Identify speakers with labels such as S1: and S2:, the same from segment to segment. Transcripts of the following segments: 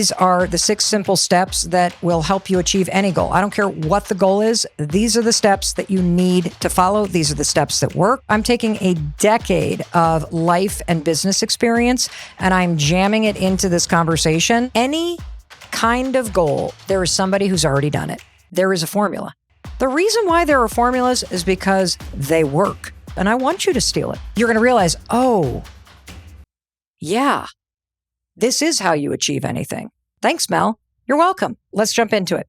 S1: These are the 6 simple steps that will help you achieve any goal. I don't care what the goal is. These are the steps that you need to follow. These are the steps that work. I'm taking a decade of life and business experience, and I'm jamming it into this conversation. Any kind of goal, there is somebody who's already done it. There is a formula. The reason why there are formulas is because they work, and I want you to steal it. You're going to realize, oh, yeah, this is how you achieve anything. Thanks, Mel. You're welcome. Let's jump into it.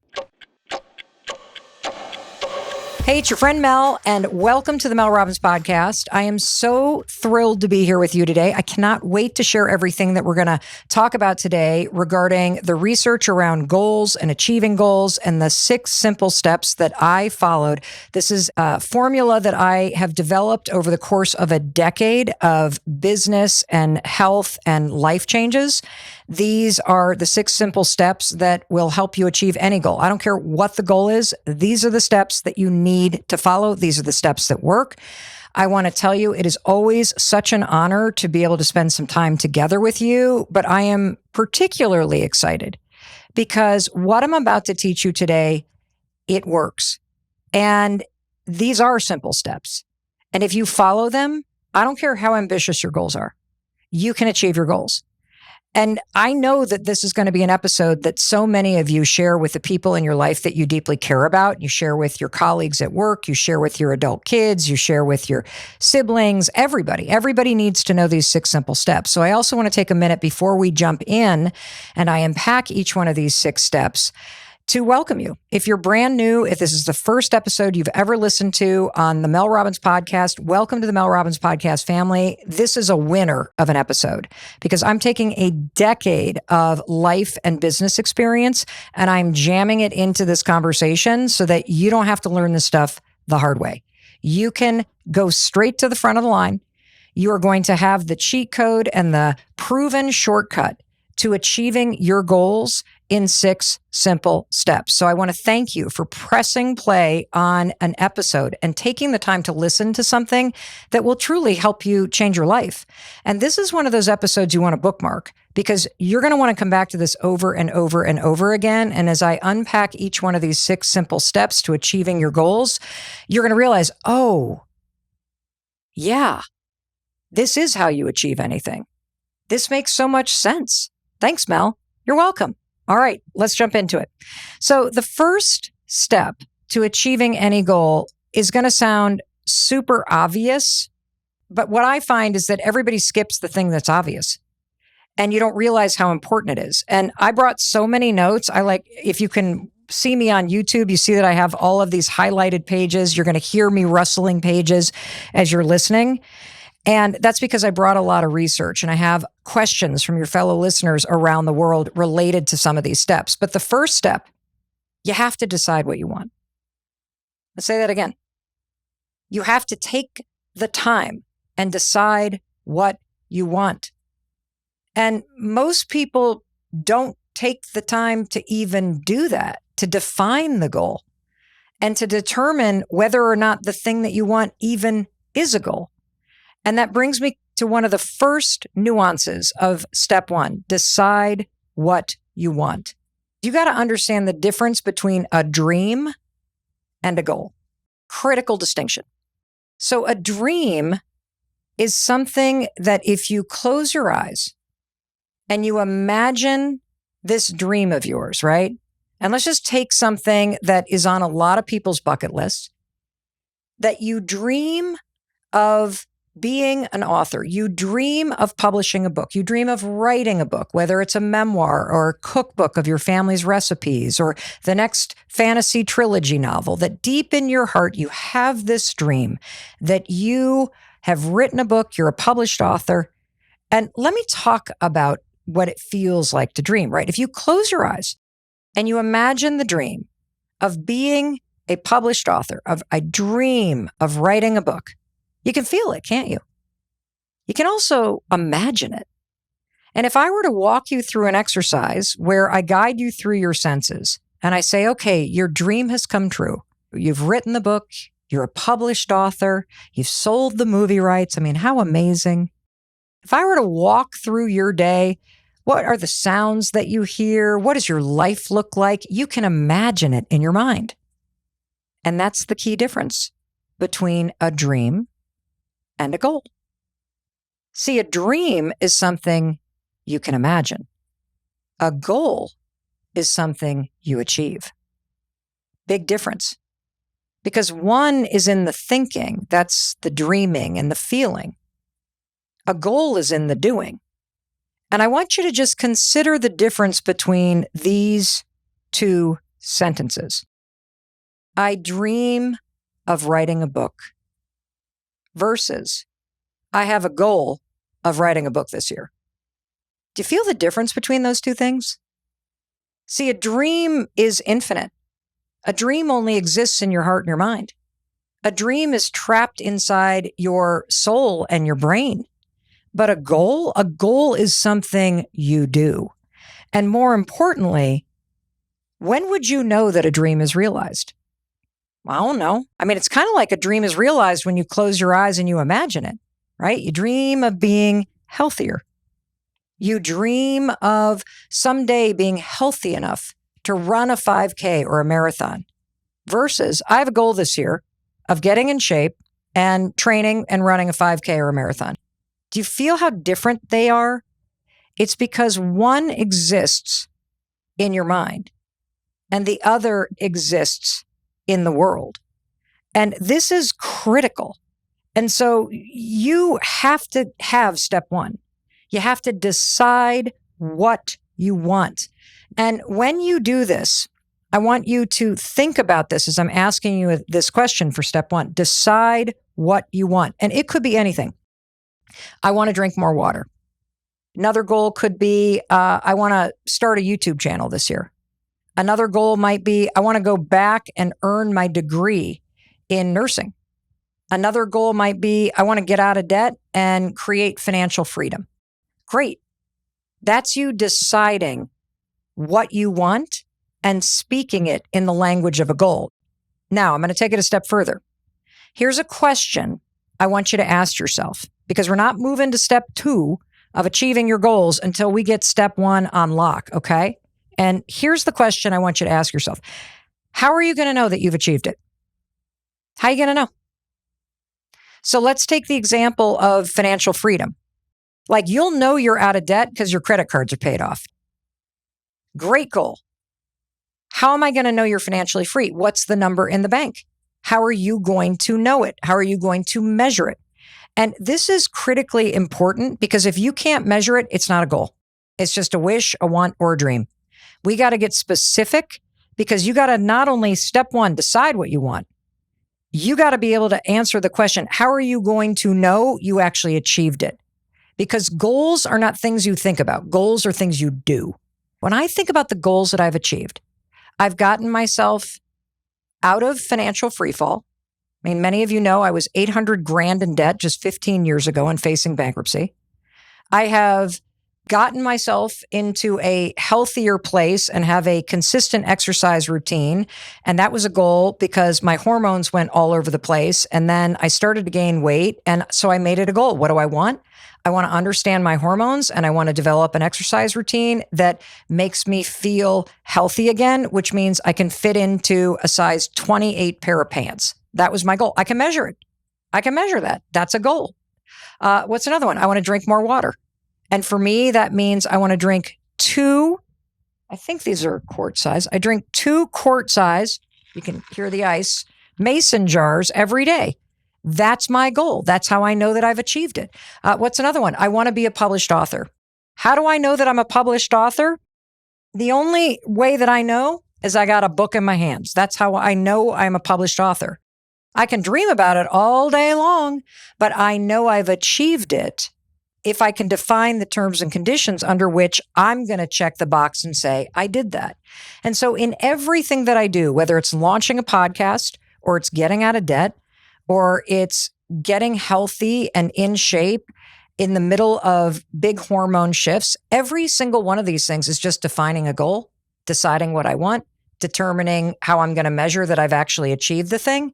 S1: Hey, it's your friend Mel, and welcome to the Mel Robbins podcast. I am so thrilled to be here with you today. I cannot wait to share everything that we're going to talk about today regarding the research around goals and achieving goals and the 6 simple steps that I followed. This is a formula that I have developed over the course of a decade of business and health and life changes. These are the 6 simple steps that will help you achieve any goal. I don't care what the goal is. These are the steps that you need to follow. These are the steps that work. I want to tell you, it is always such an honor to be able to spend some time together with you, but I am particularly excited because what I'm about to teach you today, it works. And these are simple steps. And if you follow them, I don't care how ambitious your goals are, you can achieve your goals. And I know that this is going to be an episode that so many of you share with the people in your life that you deeply care about. You share with your colleagues at work, you share with your adult kids, you share with your siblings, everybody. Everybody needs to know these 6 simple steps. So I also want to take a minute before we jump in and I unpack each one of these 6 steps to welcome you. If you're brand new, if this is the first episode you've ever listened to on the Mel Robbins podcast, welcome to the Mel Robbins podcast family. This is a winner of an episode because I'm taking a decade of life and business experience and I'm jamming it into this conversation so that you don't have to learn this stuff the hard way. You can go straight to the front of the line. You are going to have the cheat code and the proven shortcut to achieving your goals in 6 simple steps. So I want to thank you for pressing play on an episode and taking the time to listen to something that will truly help you change your life. And this is one of those episodes you want to bookmark because you're going to want to come back to this over and over and over again. And as I unpack each one of these 6 simple steps to achieving your goals, you're going to realize, oh, yeah, this is how you achieve anything. This makes so much sense. Thanks, Mel. You're welcome. All right, let's jump into it. So the first step to achieving any goal is going to sound super obvious, but what I find is that everybody skips the thing that's obvious and you don't realize how important it is. And I brought so many notes. If you can see me on YouTube, you see that I have all of these highlighted pages. You're going to hear me rustling pages as you're listening. And that's because I brought a lot of research and I have questions from your fellow listeners around the world related to some of these steps. But the first step, you have to decide what you want. Let's say that again. You have to take the time and decide what you want. And most people don't take the time to even do that, to define the goal and to determine whether or not the thing that you want even is a goal. And that brings me to one of the first nuances of step 1, decide what you want. You got to understand the difference between a dream and a goal. Critical distinction. So a dream is something that if you close your eyes and you imagine this dream of yours, right? And let's just take something that is on a lot of people's bucket lists, that you dream of being an author. You dream of publishing a book. You dream of writing a book, whether it's a memoir or a cookbook of your family's recipes or the next fantasy trilogy novel, that deep in your heart, you have this dream that you have written a book, you're a published author. And let me talk about what it feels like to dream, right? If you close your eyes and you imagine the dream of being a published author, of a dream of writing a book, you can feel it, can't you? You can also imagine it. And if I were to walk you through an exercise where I guide you through your senses and I say, okay, your dream has come true. You've written the book. You're a published author. You've sold the movie rights. I mean, how amazing. If I were to walk through your day What are the sounds that you hear? What does your life look like? You can imagine it in your mind. And that's the key difference between a dream and a goal. See, a dream is something you can imagine. A goal is something you achieve. Big difference. Because one is in the thinking, that's the dreaming and the feeling. A goal is in the doing. And I want you to just consider the difference between these two sentences. I dream of writing a book versus I have a goal of writing a book this year. Do you feel the difference between those two things? See, a dream is infinite. A dream only exists in your heart and your mind. A dream is trapped inside your soul and your brain. But a goal is something you do. And more importantly, when would you know that a dream is realized? I don't know. I mean, it's kind of like a dream is realized when you close your eyes and you imagine it, right? You dream of being healthier. You dream of someday being healthy enough to run a 5K or a marathon versus I have a goal this year of getting in shape and training and running a 5K or a marathon. Do you feel how different they are? It's because one exists in your mind and the other exists in the world. And this is critical. And so you have to have step one. You have to decide what you want. And when you do this, I want you to think about this as I'm asking you this question for step one. Decide what you want. And it could be anything. I want to drink more water. Another goal could be, I want to start a YouTube channel this year. Another goal might be, I want to go back and earn my degree in nursing. Another goal might be, I want to get out of debt and create financial freedom. Great. That's you deciding what you want and speaking it in the language of a goal. Now, I'm going to take it a step further. Here's a question I want you to ask yourself, because we're not moving to step 2 of achieving your goals until we get step 1 on lock, okay? And here's the question I want you to ask yourself. How are you going to know that you've achieved it? How are you going to know? So let's take the example of financial freedom. Like you'll know you're out of debt because your credit cards are paid off. Great goal. How am I going to know you're financially free? What's the number in the bank? How are you going to know it? How are you going to measure it? And this is critically important because if you can't measure it, it's not a goal. It's just a wish, a want, or a dream. We got to get specific because you got to not only step 1, decide what you want. You got to be able to answer the question, how are you going to know you actually achieved it? Because goals are not things you think about. Goals are things you do. When I think about the goals that I've achieved, I've gotten myself out of financial freefall. I mean, many of you know I was $800,000 in debt just 15 years ago and facing bankruptcy. I have gotten myself into a healthier place and have a consistent exercise routine. And that was a goal because my hormones went all over the place. And then I started to gain weight. And so I made it a goal. What do I want? I want to understand my hormones and I want to develop an exercise routine that makes me feel healthy again, which means I can fit into a size 28 pair of pants. That was my goal. I can measure it. I can measure that. That's a goal. What's another one? I want to drink more water. And for me, that means I want to drink 2, I think these are quart size. I drink 2 quart size, you can hear the ice, mason jars every day. That's my goal. That's how I know that I've achieved it. What's another one? I want to be a published author. How do I know that I'm a published author? The only way that I know is I got a book in my hands. That's how I know I'm a published author. I can dream about it all day long, but I know I've achieved it if I can define the terms and conditions under which I'm going to check the box and say, I did that. And so in everything that I do, whether it's launching a podcast or it's getting out of debt or it's getting healthy and in shape in the middle of big hormone shifts, every single one of these things is just defining a goal, deciding what I want, determining how I'm going to measure that I've actually achieved the thing.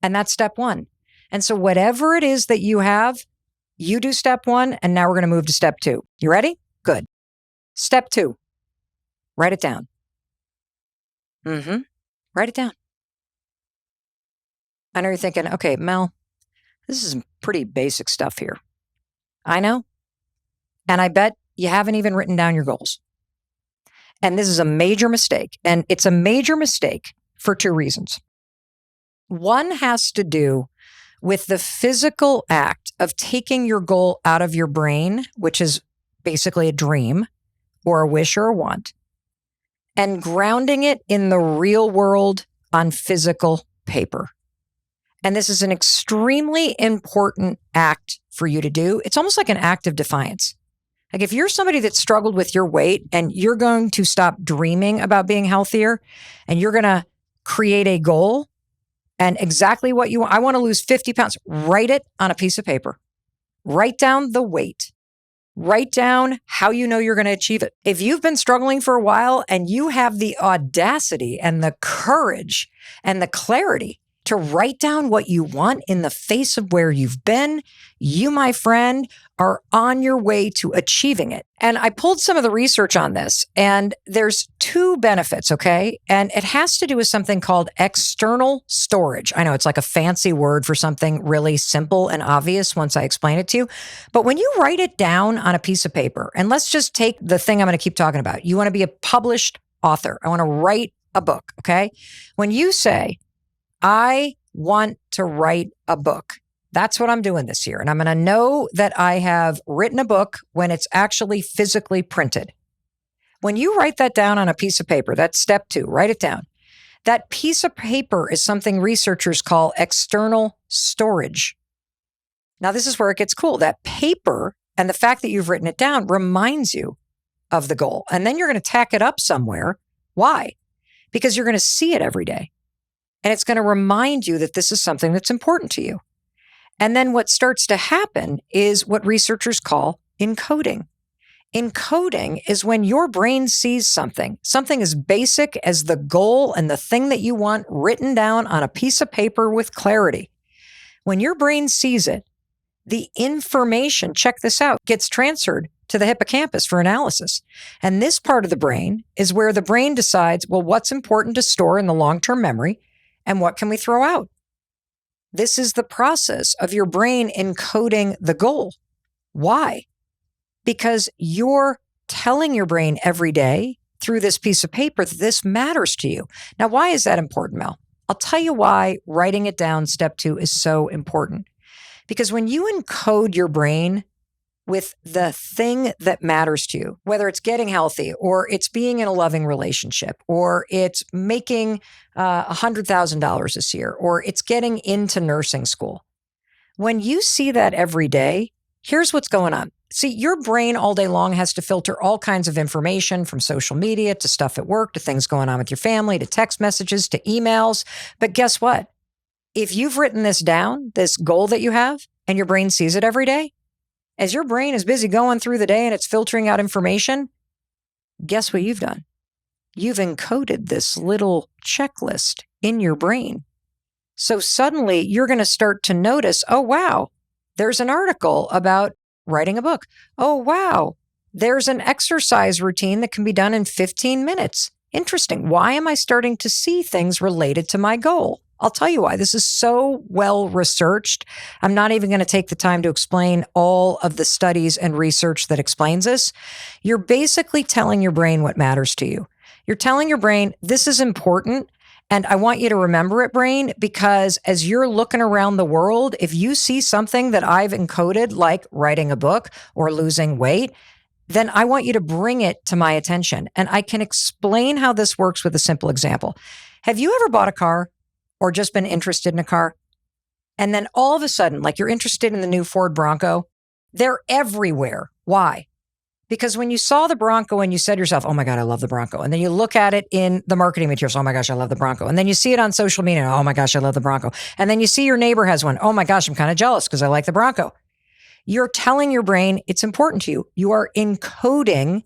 S1: And that's step 1. And so whatever it is that you have, you do step 1, and now we're going to move to step 2. You ready? Good. Step 2, write it down. Write it down. I know you're thinking, okay, Mel, this is pretty basic stuff here. I know. And I bet you haven't even written down your goals. And this is a major mistake. And it's a major mistake for 2 reasons. One has to do with the physical act of taking your goal out of your brain, which is basically a dream or a wish or a want, and grounding it in the real world on physical paper. And this is an extremely important act for you to do. It's almost like an act of defiance. Like if you're somebody that struggled with your weight and you're going to stop dreaming about being healthier and you're going to create a goal and exactly what you want, I want to lose 50 pounds, write it on a piece of paper. Write down the weight. Write down how you know you're going to achieve it. If you've been struggling for a while and you have the audacity and the courage and the clarity to write down what you want in the face of where you've been, you, my friend, are on your way to achieving it. And I pulled some of the research on this, and there's 2 benefits, okay? And it has to do with something called external storage. I know it's like a fancy word for something really simple and obvious once I explain it to you. But when you write it down on a piece of paper, and let's just take the thing I'm going to keep talking about. You want to be a published author. I want to write a book, okay? When you say, I want to write a book. That's what I'm doing this year. And I'm going to know that I have written a book when it's actually physically printed. When you write that down on a piece of paper, that's step 2, write it down. That piece of paper is something researchers call external storage. Now, this is where it gets cool. That paper and the fact that you've written it down reminds you of the goal. And then you're going to tack it up somewhere. Why? Because you're going to see it every day. And it's going to remind you that this is something that's important to you. And then what starts to happen is what researchers call encoding. Encoding is when your brain sees something as basic as the goal and the thing that you want written down on a piece of paper with clarity. When your brain sees it, the information, check this out, gets transferred to the hippocampus for analysis. And this part of the brain is where the brain decides, well, what's important to store in the long-term memory and what can we throw out? This is the process of your brain encoding the goal. Why? Because you're telling your brain every day through this piece of paper that this matters to you. Now, why is that important, Mel? I'll tell you why writing it down, step 2, is so important. Because when you encode your brain with the thing that matters to you, whether it's getting healthy or it's being in a loving relationship or it's making $100,000 this year or it's getting into nursing school. When you see that every day, here's what's going on. See, your brain all day long has to filter all kinds of information from social media to stuff at work, to things going on with your family, to text messages, to emails. But guess what? If you've written this down, this goal that you have, and your brain sees it every day, as your brain is busy going through the day and it's filtering out information, guess what you've done? You've encoded this little checklist in your brain. So suddenly you're going to start to notice, oh, wow, there's an article about writing a book. Oh, wow, there's an exercise routine that can be done in 15 minutes. Interesting. Why am I starting to see things related to my goal? I'll tell you why. This is so well researched. I'm not even going to take the time to explain all of the studies and research that explains this. You're basically telling your brain what matters to you. You're telling your brain, this is important, and I want you to remember it, brain, because as you're looking around the world, if you see something that I've encoded, like writing a book or losing weight, then I want you to bring it to my attention. And I can explain how this works with a simple example. Have you ever bought a car or just been interested in a car? And then all of a sudden, like you're interested in the new Ford Bronco, they're everywhere. Why? Because when you saw the Bronco and you said to yourself, oh my God, I love the Bronco. And then you look at it in the marketing materials, oh my gosh, I love the Bronco. And then you see it on social media, oh my gosh, I love the Bronco. And then you see your neighbor has one, oh my gosh, I'm kind of jealous because I like the Bronco. You're telling your brain it's important to you. You are encoding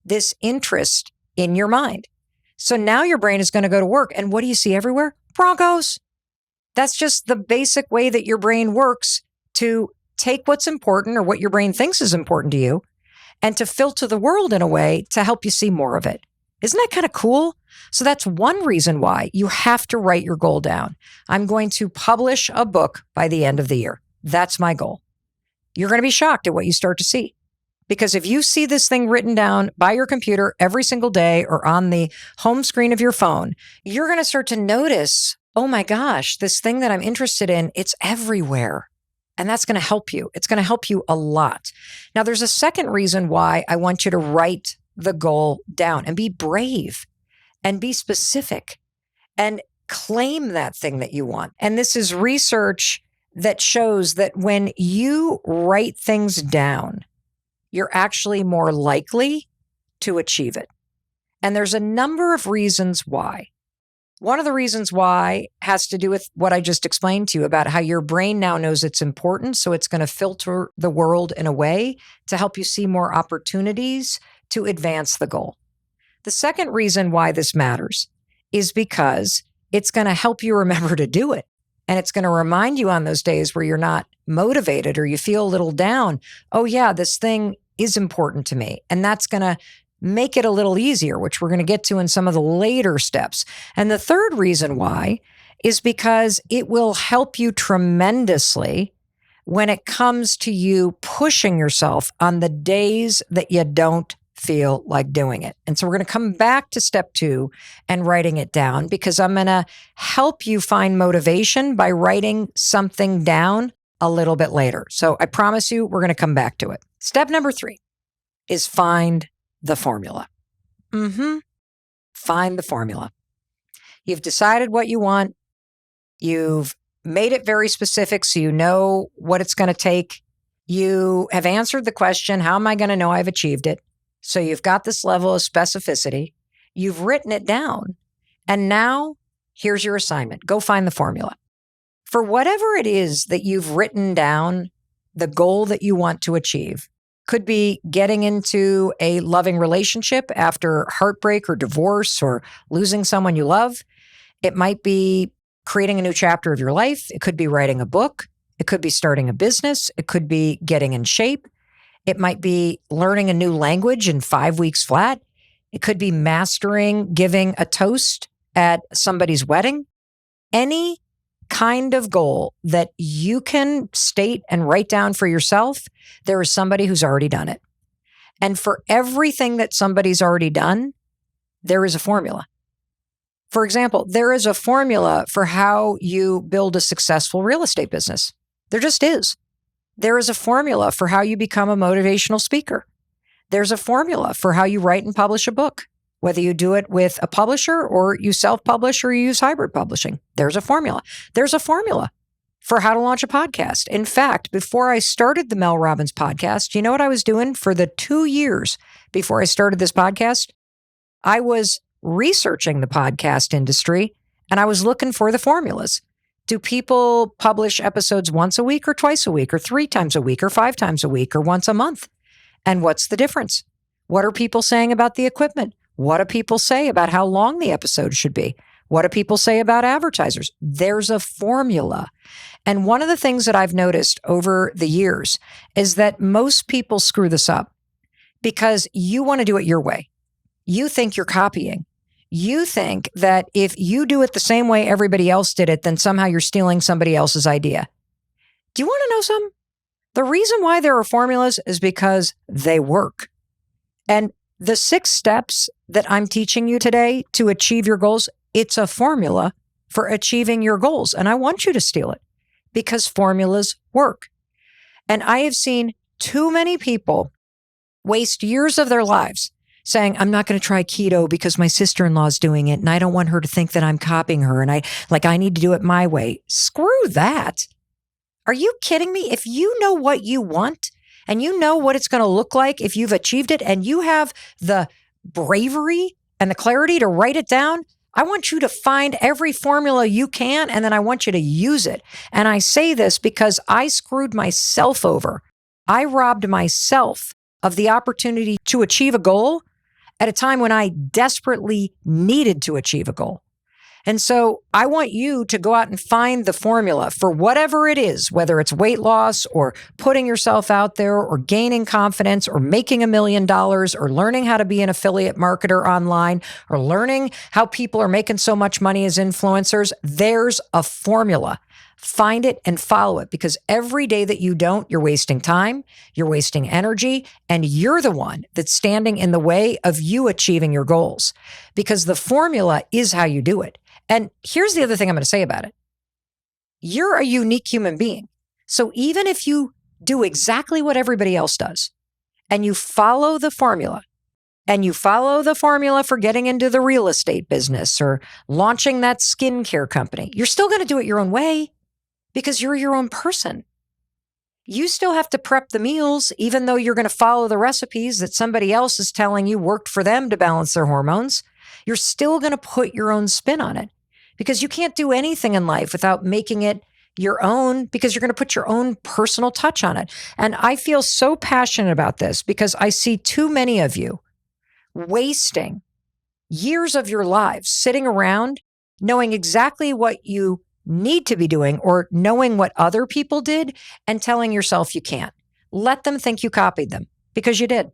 S1: this interest in your mind. So now your brain is going to go to work. And what do you see everywhere? Broncos. That's just the basic way that your brain works to take what's important or what your brain thinks is important to you and to filter the world in a way to help you see more of it. Isn't that kind of cool? So that's one reason why you have to write your goal down. I'm going to publish a book by the end of the year. That's my goal. You're going to be shocked at what you start to see. Because if you see this thing written down by your computer every single day or on the home screen of your phone, you're going to start to notice, oh my gosh, this thing that I'm interested in, it's everywhere. And that's going to help you. It's going to help you a lot. Now, there's a second reason why I want you to write the goal down and be brave and be specific and claim that thing that you want. And this is research that shows that when you write things down, you're actually more likely to achieve it. And there's a number of reasons why. One of the reasons why has to do with what I just explained to you about how your brain now knows it's important. So it's going to filter the world in a way to help you see more opportunities to advance the goal. The second reason why this matters is because it's going to help you remember to do it. And it's going to remind you on those days where you're not motivated or you feel a little down. Oh yeah, this thing is important to me. And that's going to make it a little easier, which we're going to get to in some of the later steps. And the third reason why is because it will help you tremendously when it comes to you pushing yourself on the days that you don't feel like doing it. And so we're going to come back to step 2 and writing it down, because I'm going to help you find motivation by writing something down a little bit later. So I promise you, we're going to come back to it. Step number 3 is find the formula. Find the formula. You've decided what you want. You've made it very specific so you know what it's going to take. You have answered the question, how am I going to know I've achieved it? So you've got this level of specificity. You've written it down. And now here's your assignment. Go find the formula. For whatever it is that you've written down, the goal that you want to achieve could be getting into a loving relationship after heartbreak or divorce or losing someone you love. It might be creating a new chapter of your life. It could be writing a book. It could be starting a business. It could be getting in shape. It might be learning a new language in 5 weeks flat. It could be mastering giving a toast at somebody's wedding. Any kind of goal that you can state and write down for yourself, there is somebody who's already done it. And for everything that somebody's already done, there is a formula. For example, there is a formula for how you build a successful real estate business. There just is. There is a formula for how you become a motivational speaker. There's a formula for how you write and publish a book, whether you do it with a publisher or you self-publish or you use hybrid publishing. There's a formula. There's a formula for how to launch a podcast. In fact, before I started the Mel Robbins podcast, you know what I was doing for the 2 years before I started this podcast? I was researching the podcast industry and I was looking for the formulas. Do people publish episodes once a week or twice a week or 3 times a week or 5 times a week or once a month? And what's the difference? What are people saying about the equipment? What do people say about how long the episode should be? What do people say about advertisers? There's a formula. And one of the things that I've noticed over the years is that most people screw this up because you want to do it your way. You think you're copying. You think that if you do it the same way everybody else did it, then somehow you're stealing somebody else's idea. Do you want to know something? The reason why there are formulas is because they work. And the 6 steps that I'm teaching you today to achieve your goals, it's a formula for achieving your goals. And I want you to steal it because formulas work. And I have seen too many people waste years of their lives saying, I'm not going to try keto because my sister-in-law is doing it and I don't want her to think that I'm copying her and I need to do it my way. Screw that. Are you kidding me? If you know what you want and you know what it's going to look like if you've achieved it and you have the bravery and the clarity to write it down, I want you to find every formula you can and then I want you to use it. And I say this because I screwed myself over. I robbed myself of the opportunity to achieve a goal at a time when I desperately needed to achieve a goal. And so I want you to go out and find the formula for whatever it is, whether it's weight loss or putting yourself out there or gaining confidence or making $1 million or learning how to be an affiliate marketer online or learning how people are making so much money as influencers. There's a formula. Find it and follow it, because every day that you don't, you're wasting time, you're wasting energy, and you're the one that's standing in the way of you achieving your goals, because the formula is how you do it. And here's the other thing I'm going to say about it. You're a unique human being. So even if you do exactly what everybody else does and you follow the formula, and you follow the formula for getting into the real estate business or launching that skincare company, you're still going to do it your own way, because you're your own person. You still have to prep the meals, even though you're going to follow the recipes that somebody else is telling you worked for them to balance their hormones. You're still going to put your own spin on it, because you can't do anything in life without making it your own, because you're going to put your own personal touch on it. And I feel so passionate about this because I see too many of you wasting years of your lives sitting around knowing exactly what you need to be doing or knowing what other people did and telling yourself you can't. Let them think you copied them, because you did.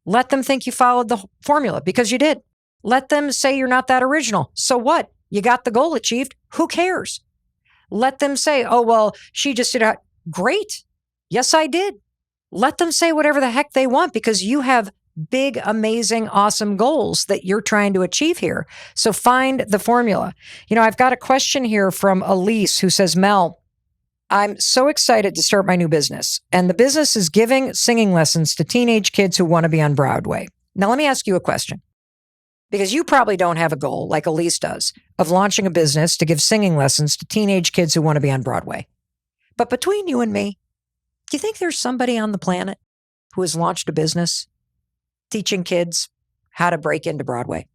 S1: Let them think you followed the formula, because you did. Let them say you're not that original. So what? You got the goal achieved. Who cares? Let them say, oh, well, she just did it. Great. Yes, I did. Let them say whatever the heck they want, because you have big, amazing, awesome goals that you're trying to achieve here. So find the formula. I've got a question here from Elise who says, Mel, I'm so excited to start my new business. And the business is giving singing lessons to teenage kids who want to be on Broadway. Now, let me ask you a question, because you probably don't have a goal like Elise does of launching a business to give singing lessons to teenage kids who want to be on Broadway. But between you and me, do you think there's somebody on the planet who has launched a business teaching kids how to break into Broadway?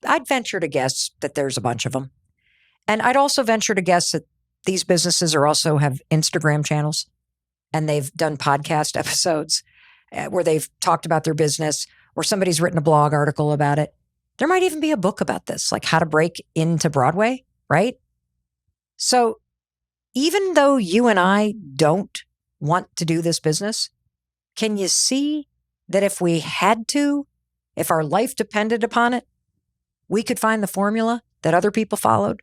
S1: I'd venture to guess that there's a bunch of them. And I'd also venture to guess that these businesses also have Instagram channels, and they've done podcast episodes where they've talked about their business, or somebody's written a blog article about it. There might even be a book about this, like how to break into Broadway, right? So even though you and I don't want to do this business, can you see that if we had to, if our life depended upon it, we could find the formula that other people followed?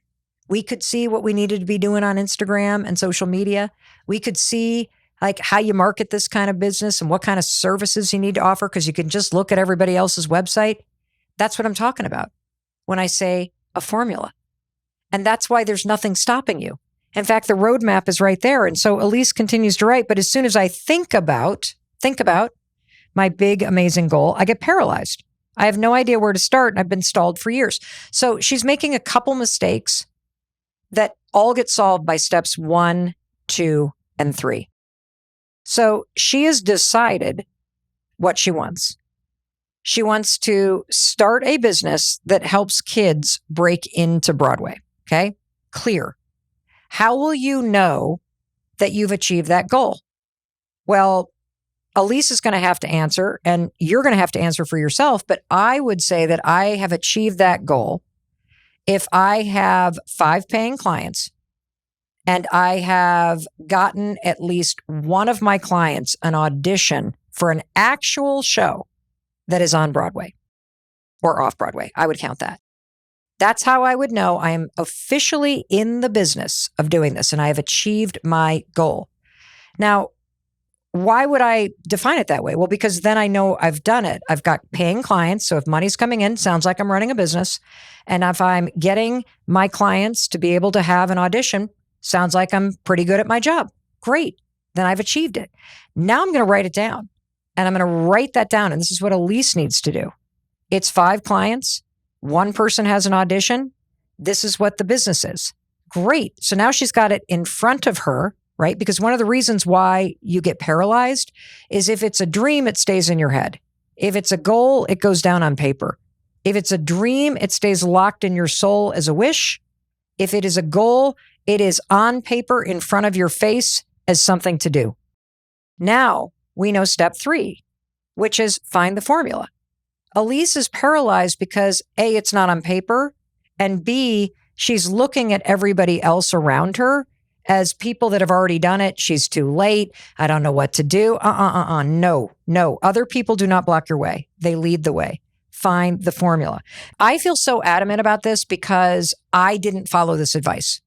S1: We could see what we needed to be doing on Instagram and social media. We could see like how you market this kind of business and what kind of services you need to offer, because you can just look at everybody else's website. That's what I'm talking about when I say a formula. And that's why there's nothing stopping you. In fact, the roadmap is right there. And so Elise continues to write, but as soon as I think about my big, amazing goal, I get paralyzed. I have no idea where to start, and I've been stalled for years. So she's making a couple mistakes that all get solved by steps 1, 2, and 3. So she has decided what she wants. She wants to start a business that helps kids break into Broadway. Okay? Clear. How will you know that you've achieved that goal? Well, Elise is going to have to answer, and you're going to have to answer for yourself. But I would say that I have achieved that goal if I have 5 paying clients and I have gotten at least one of my clients an audition for an actual show that is on Broadway or off Broadway. I would count that. That's how I would know I am officially in the business of doing this and I have achieved my goal. Now, why would I define it that way? Well, because then I know I've done it. I've got paying clients. So if money's coming in, sounds like I'm running a business. And if I'm getting my clients to be able to have an audition, sounds like I'm pretty good at my job. Great. Then I've achieved it. Now I'm going to write it down. And I'm going to write that down. And this is what Elise needs to do. It's 5 clients. 1 person has an audition. This is what the business is. Great. So now she's got it in front of her, right? Because one of the reasons why you get paralyzed is if it's a dream, it stays in your head. If it's a goal, it goes down on paper. If it's a dream, it stays locked in your soul as a wish. If it is a goal, it is on paper in front of your face as something to do. Now we know step 3, which is find the formula. Elise is paralyzed because A, it's not on paper, and B, she's looking at everybody else around her as people that have already done it. She's too late. I don't know what to do. No. Other people do not block your way. They lead the way. Find the formula. I feel so adamant about this because I didn't follow this advice.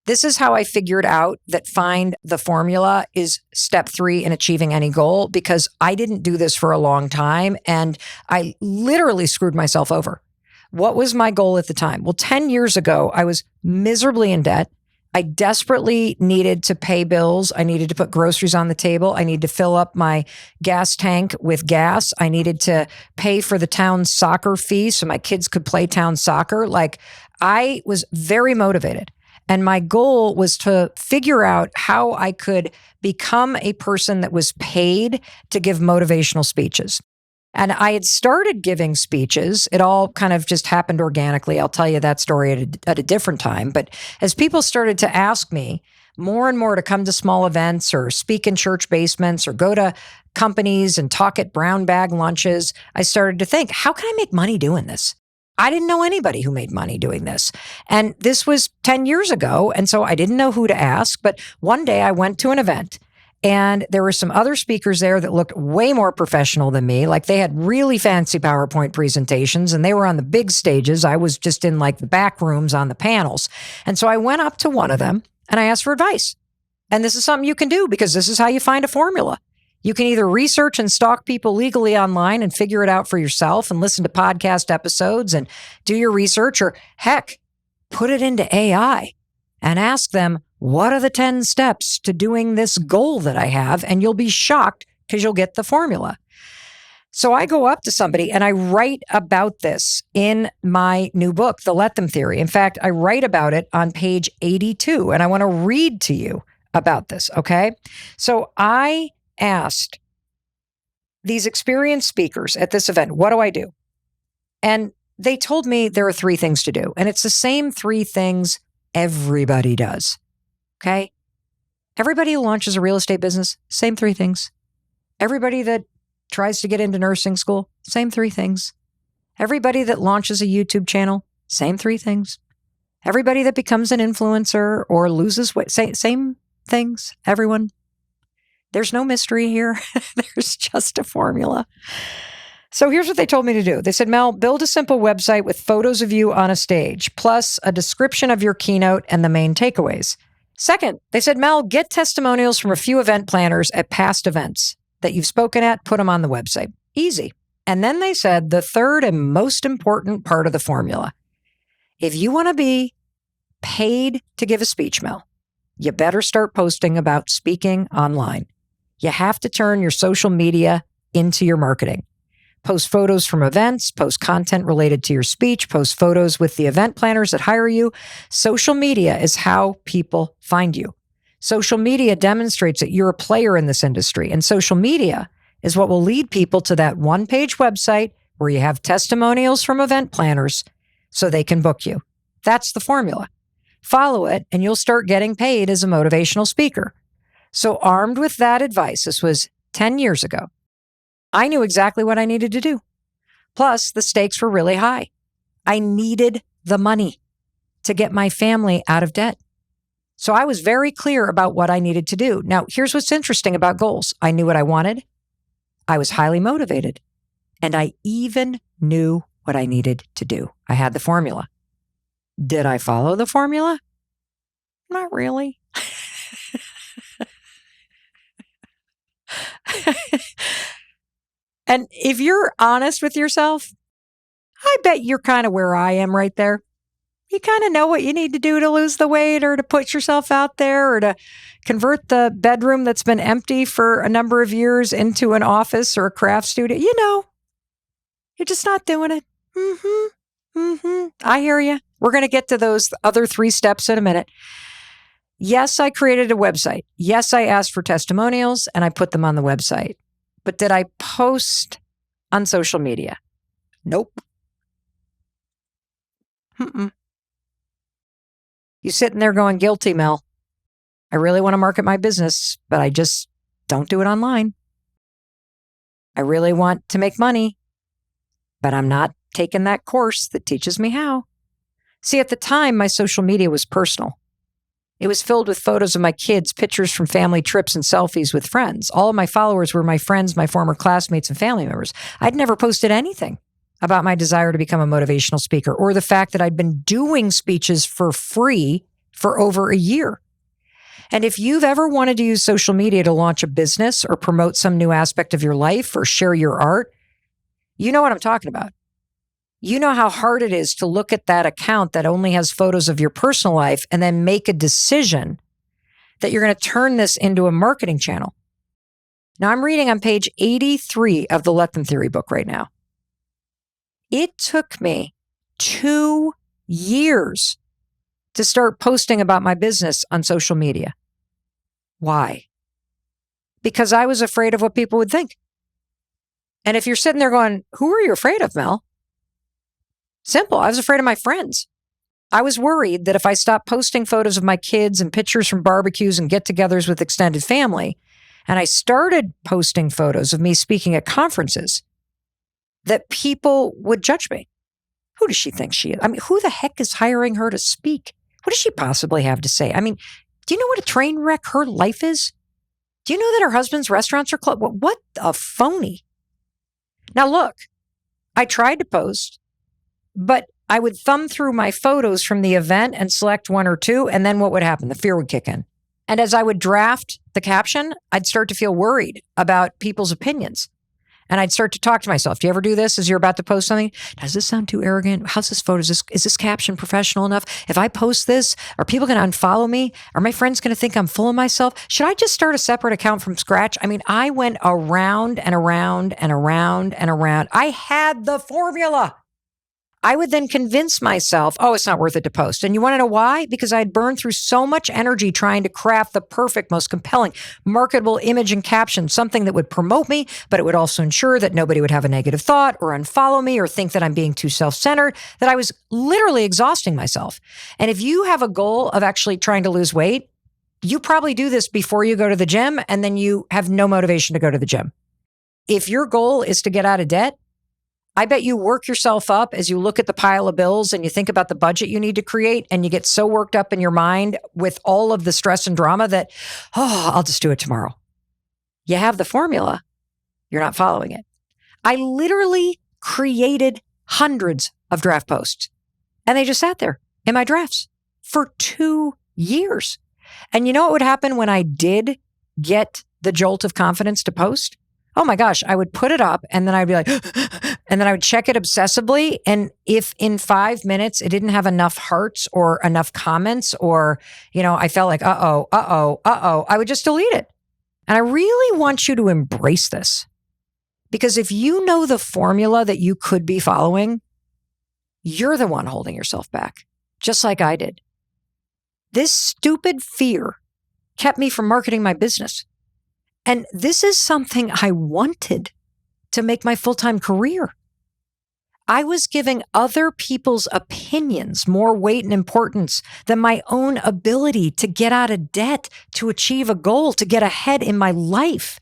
S1: This is how I figured out that find the formula is step 3 in achieving any goal, because I didn't do this for a long time and I literally screwed myself over. What was my goal at the time? Well, 10 years ago, I was miserably in debt. I desperately needed to pay bills. I needed to put groceries on the table. I needed to fill up my gas tank with gas. I needed to pay for the town's soccer fee so my kids could play town soccer. Like, I was very motivated. And my goal was to figure out how I could become a person that was paid to give motivational speeches. And I had started giving speeches. It all kind of just happened organically. I'll tell you that story at a different time. But as people started to ask me more and more to come to small events or speak in church basements or go to companies and talk at brown bag lunches, I started to think, how can I make money doing this? I didn't know anybody who made money doing this. And this was 10 years ago. And so I didn't know who to ask. But one day I went to an event and there were some other speakers there that looked way more professional than me. Like, they had really fancy PowerPoint presentations and they were on the big stages. I was just in like the back rooms on the panels. And so I went up to one of them and I asked for advice. And this is something you can do because this is how you find a formula. You can either research and stalk people legally online and figure it out for yourself and listen to podcast episodes and do your research, or heck, put it into AI and ask them, what are the 10 steps to doing this goal that I have? And you'll be shocked because you'll get the formula. So I go up to somebody and I write about this in my new book, The Let Them Theory. In fact, I write about it on page 82, and I want to read to you about this, okay? So I asked these experienced speakers at this event, what do I do? And they told me there are 3 things to do. And it's the same 3 things everybody does. Okay? Everybody who launches a real estate business, same 3 things. Everybody that tries to get into nursing school, same 3 things. Everybody that launches a YouTube channel, same 3 things. Everybody that becomes an influencer or loses weight, same things, everyone. There's no mystery here. There's just a formula. So here's what they told me to do. They said, Mel, build a simple website with photos of you on a stage, plus a description of your keynote and the main takeaways. Second, they said, Mel, get testimonials from a few event planners at past events that you've spoken at, put them on the website. Easy. And then they said the third and most important part of the formula. If you want to be paid to give a speech, Mel, you better start posting about speaking online. You have to turn your social media into your marketing. Post photos from events, post content related to your speech, post photos with the event planners that hire you. Social media is how people find you. Social media demonstrates that you're a player in this industry, and social media is what will lead people to that one-page website where you have testimonials from event planners so they can book you. That's the formula. Follow it, and you'll start getting paid as a motivational speaker. So armed with that advice, this was 10 years ago, I knew exactly what I needed to do. Plus, the stakes were really high. I needed the money to get my family out of debt. So I was very clear about what I needed to do. Now, here's what's interesting about goals. I knew what I wanted. I was highly motivated. And I even knew what I needed to do. I had the formula. Did I follow the formula? Not really. And if you're honest with yourself, I bet you're kind of where I am right there. You kind of know what you need to do to lose the weight or to put yourself out there or to convert the bedroom that's been empty for a number of years into an office or a craft studio. You know, you're just not doing it. I hear you. We're going to get to those other 3 steps in a minute. Yes, I created a website. Yes, I asked for testimonials and I put them on the website. But did I post on social media? Nope. You sitting there going, guilty, Mel. I really want to market my business, but I just don't do it online. I really want to make money, but I'm not taking that course that teaches me how. See, at the time, my social media was personal. It was filled with photos of my kids, pictures from family trips, and selfies with friends. All of my followers were my friends, my former classmates, and family members. I'd never posted anything about my desire to become a motivational speaker or the fact that I'd been doing speeches for free for over a year. And if you've ever wanted to use social media to launch a business or promote some new aspect of your life or share your art, you know what I'm talking about. You know how hard it is to look at that account that only has photos of your personal life and then make a decision that you're going to turn this into a marketing channel. Now, I'm reading on page 83 of the Let Them Theory book right now. It took me 2 years to start posting about my business on social media. Why? Because I was afraid of what people would think. And if you're sitting there going, who are you afraid of, Mel? Simple. I was afraid of my friends. I was worried that if I stopped posting photos of my kids and pictures from barbecues and get-togethers with extended family, and I started posting photos of me speaking at conferences, that people would judge me. Who does she think she is? I mean, who the heck is hiring her to speak? What does she possibly have to say? I mean, do you know what a train wreck her life is? Do you know that her husband's restaurants are closed? What a phony. Now, look, I tried to post, but I would thumb through my photos from the event and select one or two, and then what would happen? The fear would kick in. And as I would draft the caption, I'd start to feel worried about people's opinions. And I'd start to talk to myself. Do you ever do this as you're about to post something? Does this sound too arrogant? How's this photo? Is this caption professional enough? If I post this, are people going to unfollow me? Are my friends going to think I'm full of myself? Should I just start a separate account from scratch? I mean, I went around and around and around and around. I had the formula. I would then convince myself, oh, it's not worth it to post. And you want to know why? Because I had burned through so much energy trying to craft the perfect, most compelling, marketable image and caption, something that would promote me, but it would also ensure that nobody would have a negative thought or unfollow me or think that I'm being too self-centered, that I was literally exhausting myself. And if you have a goal of actually trying to lose weight, you probably do this before you go to the gym, and then you have no motivation to go to the gym. If your goal is to get out of debt, I bet you work yourself up as you look at the pile of bills and you think about the budget you need to create, and you get so worked up in your mind with all of the stress and drama that, oh, I'll just do it tomorrow. You have the formula. You're not following it. I literally created hundreds of draft posts, and they just sat there in my drafts for 2 years. And you know what would happen when I did get the jolt of confidence to post? Oh my gosh, I would put it up and then I'd be like, and then I would check it obsessively. And if in 5 minutes it didn't have enough hearts or enough comments, or, I felt like, I would just delete it. And I really want you to embrace this, because if you know the formula that you could be following, you're the one holding yourself back, just like I did. This stupid fear kept me from marketing my business. And this is something I wanted to make my full-time career. I was giving other people's opinions more weight and importance than my own ability to get out of debt, to achieve a goal, to get ahead in my life.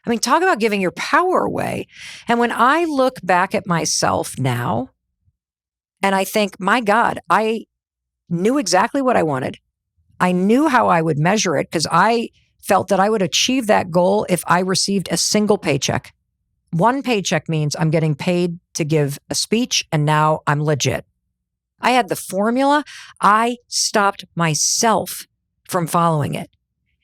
S1: I mean, talk about giving your power away. And when I look back at myself now, and I think, my God, I knew exactly what I wanted. I knew how I would measure it, because I felt that I would achieve that goal if I received a single paycheck. One paycheck means I'm getting paid to give a speech, and now I'm legit. I had the formula. I stopped myself from following it.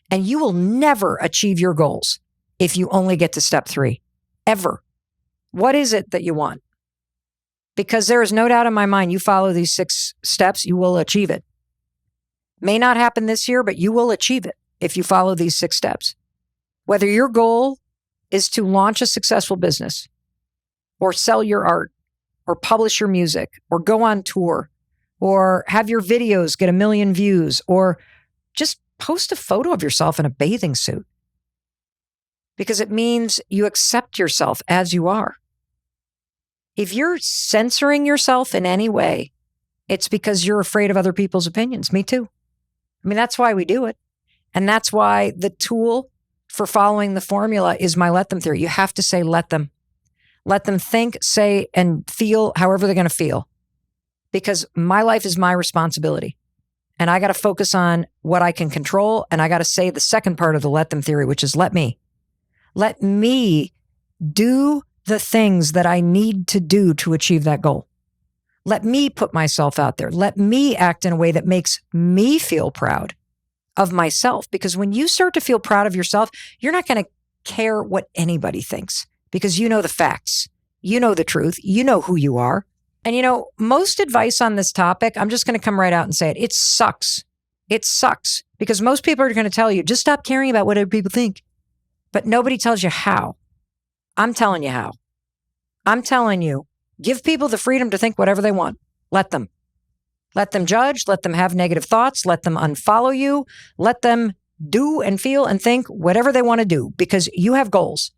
S1: And you will never achieve your goals if you only get to step 3, ever. What is it that you want? Because there is no doubt in my mind, you follow these 6 steps, you will achieve it. May not happen this year, but you will achieve it if you follow these 6 steps. Whether your goal is to launch a successful business, or sell your art, or publish your music, or go on tour, or have your videos get 1 million views, or just post a photo of yourself in a bathing suit. Because it means you accept yourself as you are. If you're censoring yourself in any way, it's because you're afraid of other people's opinions. Me too. I mean, that's why we do it. And that's why the tool for following the formula is my let them theory. You have to say, let them. Let them think, say, and feel however they're going to feel. because my life is my responsibility. And I got to focus on what I can control. And I got to say the second part of the let them theory, which is let me do the things that I need to do to achieve that goal. Let me put myself out there. Let me act in a way that makes me feel proud of myself. Because when you start to feel proud of yourself, you're not going to care what anybody thinks because you know the facts. You know the truth. You know who you are. And most advice on this topic, I'm just going to come right out and say it. It sucks. It sucks because most people are going to tell you, just stop caring about what other people think. But nobody tells you how. I'm telling you how. I'm telling you, give people the freedom to think whatever they want. Let them. Let them judge. Let them have negative thoughts. Let them unfollow you. Let them do and feel and think whatever they want to do because you have goals.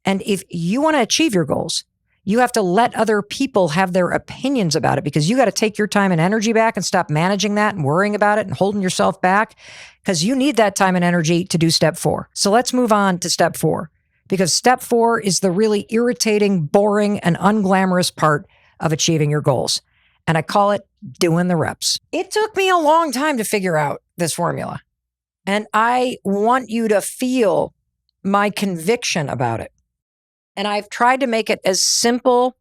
S1: And if you want to achieve your goals, you have to let other people have their opinions about it because you got to take your time and energy back and stop managing that and worrying about it and holding yourself back because you need that time and energy to do step 4. So let's move on to step 4 because step 4 is the really irritating, boring, and unglamorous part of achieving your goals. And I call it doing the reps. It took me a long time to figure out this formula. And I want you to feel my conviction about it. And I've tried to make it as simple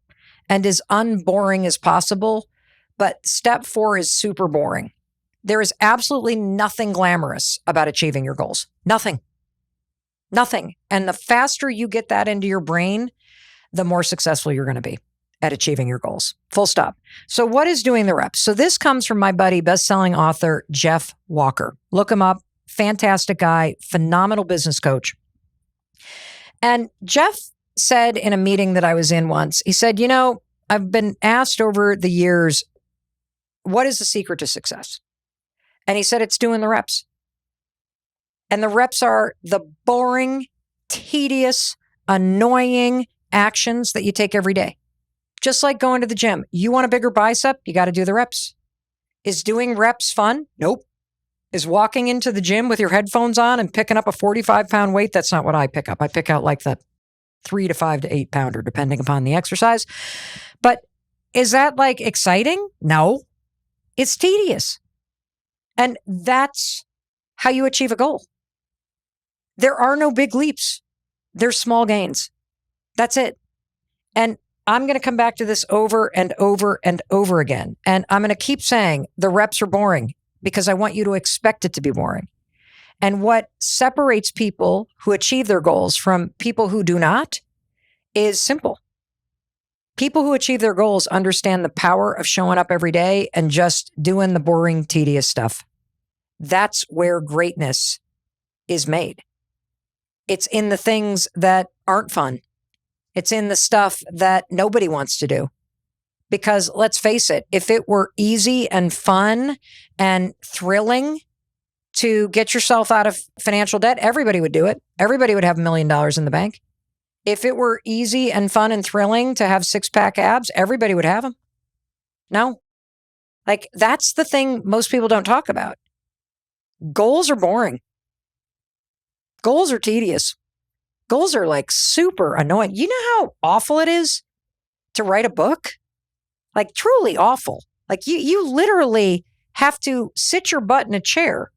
S1: and as unboring as possible, but step 4 is super boring. There is absolutely nothing glamorous about achieving your goals. Nothing. Nothing. And the faster you get that into your brain, the more successful you're going to be at achieving your goals. Full stop. So what is doing the reps? So this comes from my buddy, best-selling author, Jeff Walker. Look him up. Fantastic guy, phenomenal business coach. And Jeff said in a meeting that I was in once, he said, I've been asked over the years, what is the secret to success? And he said, it's doing the reps. And the reps are the boring, tedious, annoying actions that you take every day. Just like going to the gym. You want a bigger bicep? You got to do the reps. Is doing reps fun? Nope. Is walking into the gym with your headphones on and picking up a 45-pound weight? That's not what I pick up. I pick out like the 3 to 5 to 8 pounder, depending upon the exercise. But is that like exciting? No, it's tedious. And that's how you achieve a goal. There are no big leaps. There's small gains. That's it. And I'm going to come back to this over and over and over again. And I'm going to keep saying the reps are boring because I want you to expect it to be boring. And what separates people who achieve their goals from people who do not is simple. People who achieve their goals understand the power of showing up every day and just doing the boring, tedious stuff. That's where greatness is made. It's in the things that aren't fun. It's in the stuff that nobody wants to do. Because let's face it, if it were easy and fun and thrilling to get yourself out of financial debt, everybody would do it. Everybody would have $1 million in the bank. If it were easy and fun and thrilling to have 6-pack abs, everybody would have them. No. Like, that's the thing most people don't talk about. Goals are boring. Goals are tedious. Goals are like super annoying. You know how awful it is to write a book? Like, truly awful. Like, you literally have to sit your butt in a chair.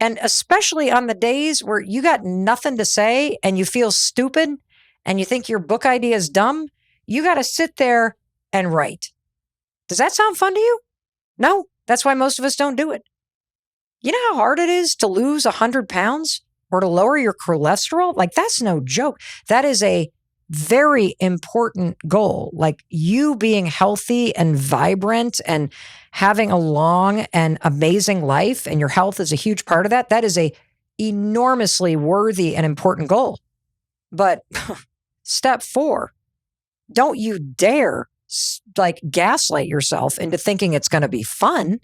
S1: And especially on the days where you got nothing to say and you feel stupid and you think your book idea is dumb, you got to sit there and write. Does that sound fun to you? No, that's why most of us don't do it. You know how hard it is to lose 100 pounds or to lower your cholesterol? Like, that's no joke. That is a very important goal. Like, you being healthy and vibrant and having a long and amazing life, and your health is a huge part of that. That is a enormously worthy and important goal. But step 4, don't you dare like gaslight yourself into thinking it's going to be fun.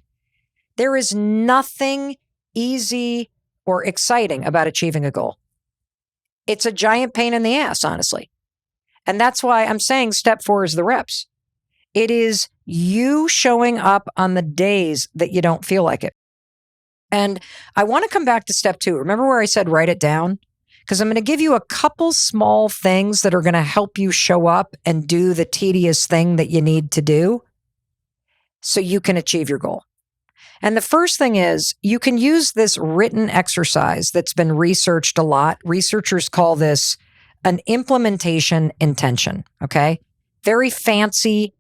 S1: There is nothing easy or exciting about achieving a goal. It's a giant pain in the ass, honestly. And that's why I'm saying step 4 is the reps. It is you showing up on the days that you don't feel like it. And I want to come back to step 2. Remember where I said write it down? Because I'm going to give you a couple small things that are going to help you show up and do the tedious thing that you need to do. so you can achieve your goal. And the first thing is you can use this written exercise that's been researched a lot. Researchers call this an implementation intention. Okay. Very fancy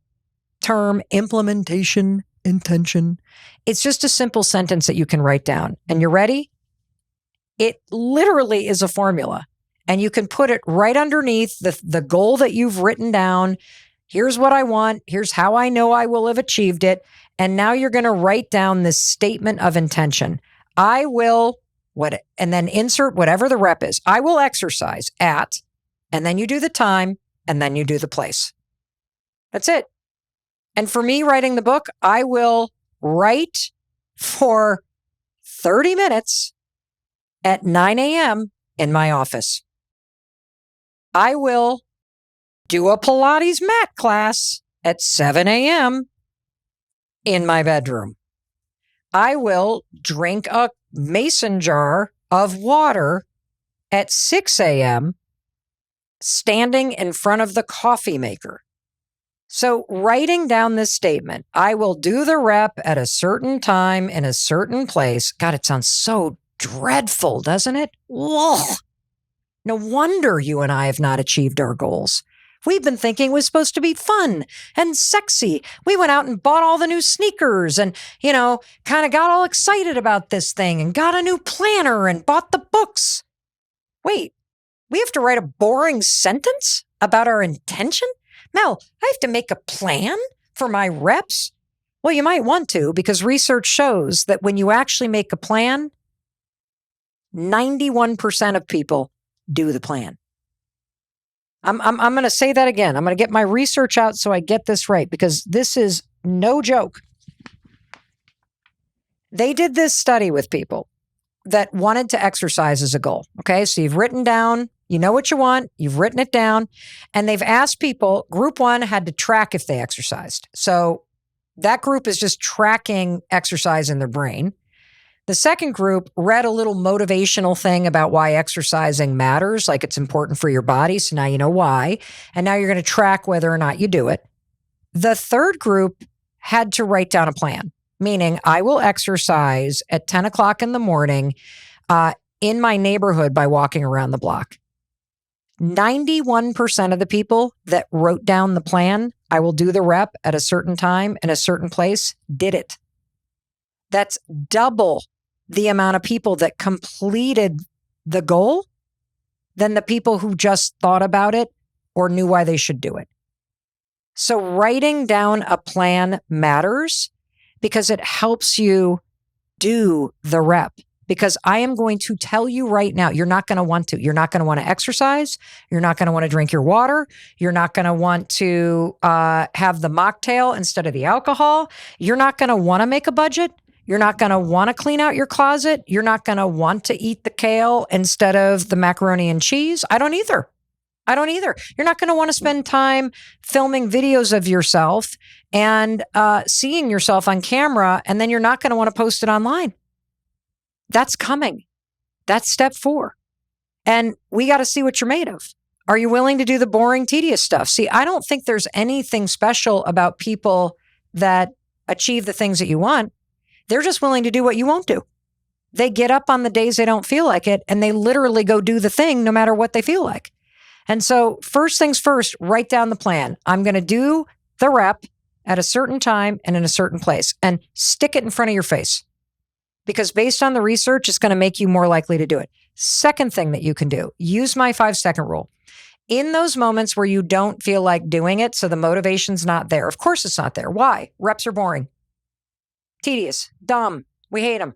S1: term, implementation intention. It's just a simple sentence that you can write down. And you're ready? It literally is a formula. And you can put it right underneath the goal that you've written down. Here's what I want. Here's how I know I will have achieved it. And now you're going to write down this statement of intention. I will, and then insert whatever the rep is. I will exercise at, and then you do the time, and then you do the place. That's it. And for me writing the book, I will write for 30 minutes at 9 a.m. in my office. I will do a Pilates mat class at 7 a.m. in my bedroom. I will drink a mason jar of water at 6 a.m. standing in front of the coffee maker. So writing down this statement, I will do the rep at a certain time in a certain place. God, it sounds so dreadful, doesn't it? Ugh. No wonder you and I have not achieved our goals. We've been thinking it was supposed to be fun and sexy. We went out and bought all the new sneakers and, kind of got all excited about this thing and got a new planner and bought the books. Wait, we have to write a boring sentence about our intention? Mel, I have to make a plan for my reps? Well, you might want to, because research shows that when you actually make a plan, 91% of people do the plan. I'm going to say that again. I'm going to get my research out so I get this right, because this is no joke. They did this study with people that wanted to exercise as a goal. Okay, so you've written down, you know what you want, you've written it down, and they've asked people, group one had to track if they exercised. So that group is just tracking exercise in their brain. The second group read a little motivational thing about why exercising matters, like it's important for your body. So now you know why. And now you're going to track whether or not you do it. The third group had to write down a plan, meaning I will exercise at 10 o'clock in the morning in my neighborhood by walking around the block. 91% of the people that wrote down the plan, I will do the rep at a certain time in a certain place, did it. That's double the amount of people that completed the goal than the people who just thought about it or knew why they should do it. So writing down a plan matters because it helps you do the rep. Because I am going to tell you right now, you're not going to want to. You're not going to want to exercise. You're not going to want to drink your water. You're not going to want to have the mocktail instead of the alcohol. You're not going to want to make a budget. You're not going to want to clean out your closet. You're not going to want to eat the kale instead of the macaroni and cheese. I don't either. You're not going to want to spend time filming videos of yourself and seeing yourself on camera, and then you're not going to want to post it online. That's coming. That's step 4. And we got to see what you're made of. Are you willing to do the boring, tedious stuff? See, I don't think there's anything special about people that achieve the things that you want. They're just willing to do what you won't do. They get up on the days they don't feel like it, and they literally go do the thing no matter what they feel like. And so first things first, write down the plan. I'm going to do the rep at a certain time and in a certain place, and stick it in front of your face. Because based on the research, it's going to make you more likely to do it. Second thing that you can do, use my 5-second rule. In those moments where you don't feel like doing it, so the motivation's not there. Of course it's not there. Why? Reps are boring, tedious, dumb. We hate them.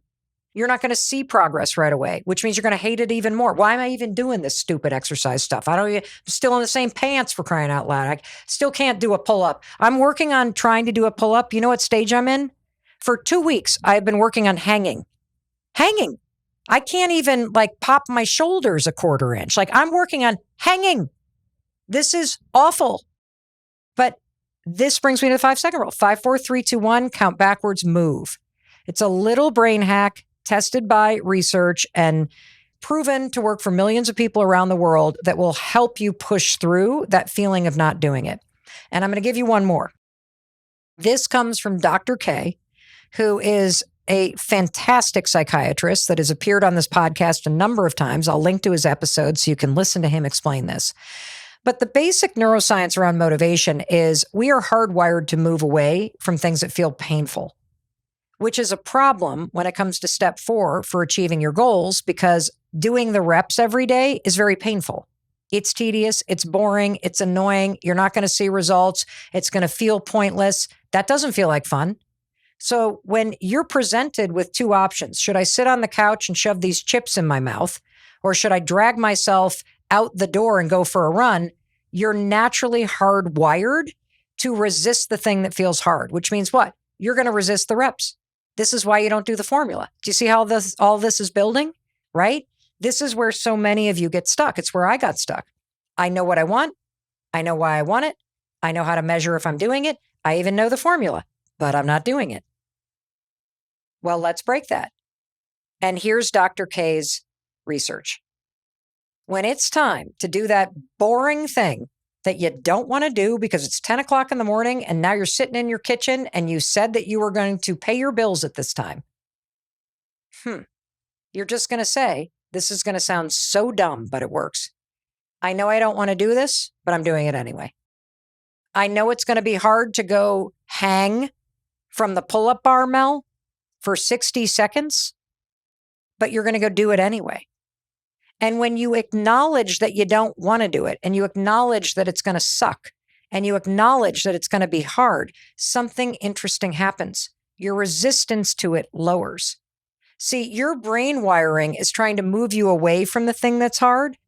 S1: You're not going to see progress right away, which means you're going to hate it even more. Why am I even doing this stupid exercise stuff? I'm still in the same pants, for crying out loud. I still can't do a pull-up. I'm working on trying to do a pull-up. You know what stage I'm in? For 2 weeks, I've been working on hanging. I can't even pop my shoulders a 1/4 inch. I'm working on hanging. This is awful. But this brings me to the 5-second rule. 5, 4, 3, 2, 1, count backwards, move. It's a little brain hack tested by research and proven to work for millions of people around the world that will help you push through that feeling of not doing it. And I'm going to give you one more. This comes from Dr. K, who is a fantastic psychiatrist that has appeared on this podcast a number of times. I'll link to his episode so you can listen to him explain this. But the basic neuroscience around motivation is we are hardwired to move away from things that feel painful, which is a problem when it comes to step 4 for achieving your goals, because doing the reps every day is very painful. It's tedious, it's boring, it's annoying. You're not going to see results. It's going to feel pointless. That doesn't feel like fun. So when you're presented with 2 options, should I sit on the couch and shove these chips in my mouth, or should I drag myself out the door and go for a run? You're naturally hardwired to resist the thing that feels hard, which means what? You're going to resist the reps. This is why you don't do the formula. Do you see how all this is building, right? This is where so many of you get stuck. It's where I got stuck. I know what I want. I know why I want it. I know how to measure if I'm doing it. I even know the formula, but I'm not doing it. Well, let's break that. And here's Dr. K's research. When it's time to do that boring thing that you don't want to do because it's 10 o'clock in the morning and now you're sitting in your kitchen and you said that you were going to pay your bills at this time, you're just going to say, this is going to sound so dumb, but it works. I know I don't want to do this, but I'm doing it anyway. I know it's going to be hard to go hang from the pull-up bar, Mel, for 60 seconds, but you're going to go do it anyway. And when you acknowledge that you don't want to do it, and you acknowledge that it's going to suck, and you acknowledge that it's going to be hard, something interesting happens. Your resistance to it lowers. See, your brain wiring is trying to move you away from the thing that's hard.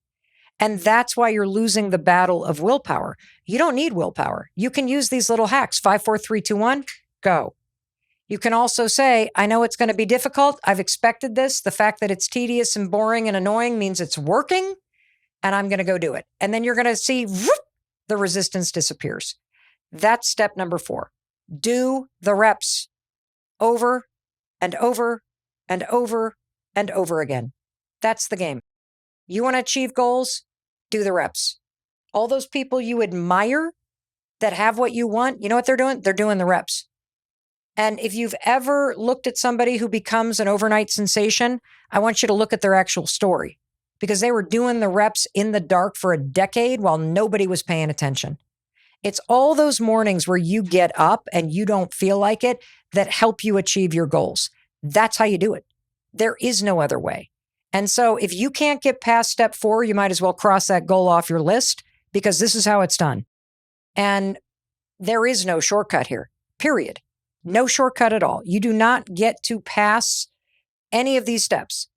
S1: And that's why you're losing the battle of willpower. You don't need willpower. You can use these little hacks. 5, 4, 3, 2, 1, go. You can also say, I know it's going to be difficult. I've expected this. The fact that it's tedious and boring and annoying means it's working, and I'm going to go do it. And then you're going to see the resistance disappears. That's step number 4. Do the reps over and over and over and over again. That's the game. You want to achieve goals? Do the reps. All those people you admire that have what you want, you know what they're doing? They're doing the reps. And if you've ever looked at somebody who becomes an overnight sensation, I want you to look at their actual story, because they were doing the reps in the dark for a decade while nobody was paying attention. It's all those mornings where you get up and you don't feel like it that help you achieve your goals. That's how you do it. There is no other way. And so if you can't get past step 4, you might as well cross that goal off your list, because this is how it's done. And there is no shortcut here, period. No shortcut at all. You do not get to pass any of these steps.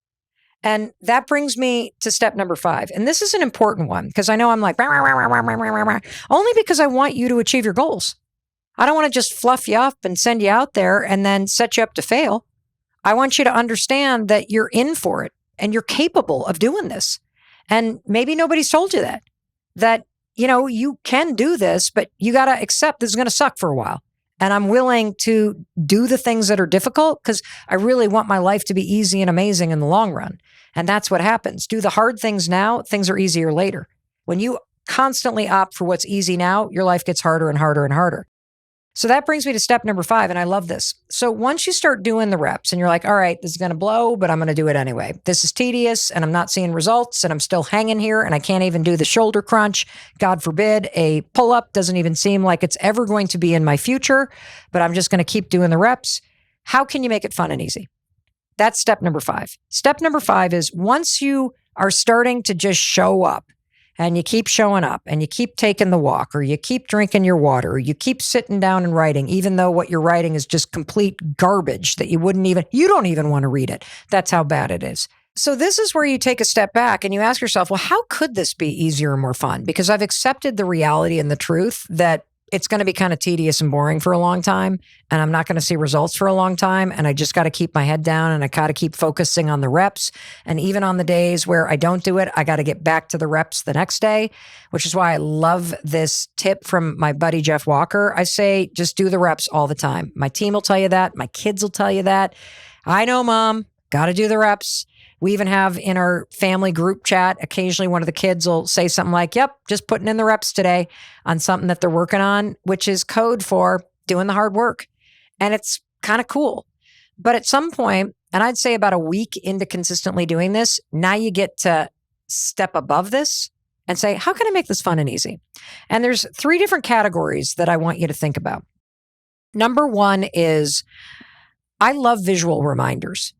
S1: And that brings me to step number 5. And this is an important one, because I know I'm like, only because I want you to achieve your goals. I don't want to just fluff you up and send you out there and then set you up to fail. I want you to understand that you're in for it and you're capable of doing this. And maybe nobody's told you that, you can do this, but you got to accept this is going to suck for a while. And I'm willing to do the things that are difficult because I really want my life to be easy and amazing in the long run. And that's what happens. Do the hard things now, things are easier later. When you constantly opt for what's easy now, your life gets harder and harder and harder. So that brings me to step number 5, and I love this. So once you start doing the reps and you're like, all right, this is going to blow, but I'm going to do it anyway. This is tedious and I'm not seeing results and I'm still hanging here and I can't even do the shoulder crunch. God forbid, a pull-up doesn't even seem like it's ever going to be in my future, but I'm just going to keep doing the reps. How can you make it fun and easy? That's step number 5. Step number 5 is once you are starting to just show up, and you keep showing up and you keep taking the walk, or you keep drinking your water, or you keep sitting down and writing, even though what you're writing is just complete garbage that you don't even want to read it. That's how bad it is. So this is where you take a step back and you ask yourself, well, how could this be easier and more fun? Because I've accepted the reality and the truth that it's going to be kind of tedious and boring for a long time, and I'm not going to see results for a long time, and I just got to keep my head down and I got to keep focusing on the reps. And even on the days where I don't do it, I got to get back to the reps the next day, which is why I love this tip from my buddy, Jeff Walker. I say, just do the reps all the time. My team will tell you that. My kids will tell you that. I know, Mom, got to do the reps. We even have in our family group chat, occasionally one of the kids will say something like, yep, just putting in the reps today on something that they're working on, which is code for doing the hard work. And it's kind of cool. But at some point, and I'd say about a week into consistently doing this, now you get to step above this and say, how can I make this fun and easy? And there's 3 different categories that I want you to think about. Number 1 is I love visual reminders.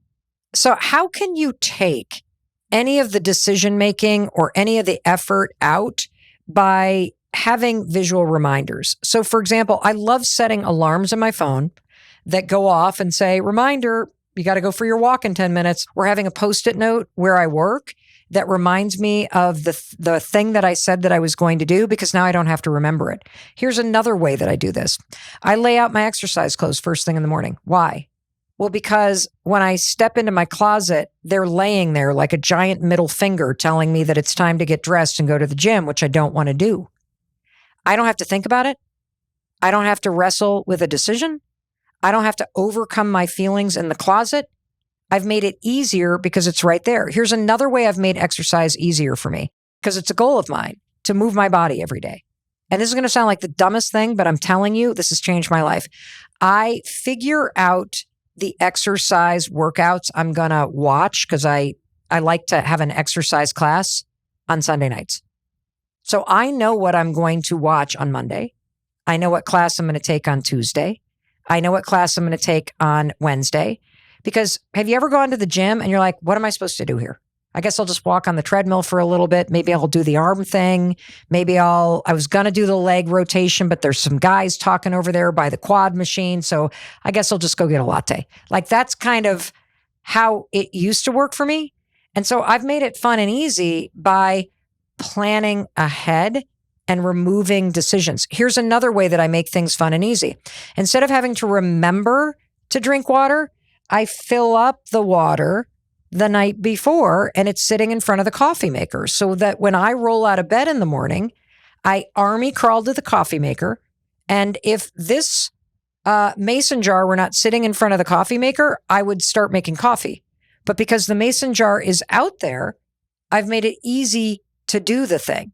S1: So how can you take any of the decision making or any of the effort out by having visual reminders? So for example, I love setting alarms on my phone that go off and say, reminder, you got to go for your walk in 10 minutes. We're having a Post-it note where I work that reminds me of the thing that I said that I was going to do, because now I don't have to remember it. Here's another way that I do this. I lay out my exercise clothes first thing in the morning. Why? Well, because when I step into my closet, they're laying there like a giant middle finger telling me that it's time to get dressed and go to the gym, which I don't want to do. I don't have to think about it. I don't have to wrestle with a decision. I don't have to overcome my feelings in the closet. I've made it easier because it's right there. Here's another way I've made exercise easier for me, because it's a goal of mine to move my body every day. And this is going to sound like the dumbest thing, but I'm telling you, this has changed my life. I figure out the exercise workouts I'm going to watch, because I like to have an exercise class on Sunday nights. So I know what I'm going to watch on Monday. I know what class I'm going to take on Tuesday. I know what class I'm going to take on Wednesday. Because have you ever gone to the gym and you're like, what am I supposed to do here? I guess I'll just walk on the treadmill for a little bit. Maybe I'll do the arm thing. Maybe I was going to do the leg rotation, but there's some guys talking over there by the quad machine. So I guess I'll just go get a latte. Like, that's kind of how it used to work for me. And so I've made it fun and easy by planning ahead and removing decisions. Here's another way that I make things fun and easy. Instead of having to remember to drink water, I fill up the water the night before and it's sitting in front of the coffee maker, so that when I roll out of bed in the morning, I army crawl to the coffee maker. And if this mason jar were not sitting in front of the coffee maker, I would start making coffee. But because the mason jar is out there, I've made it easy to do the thing.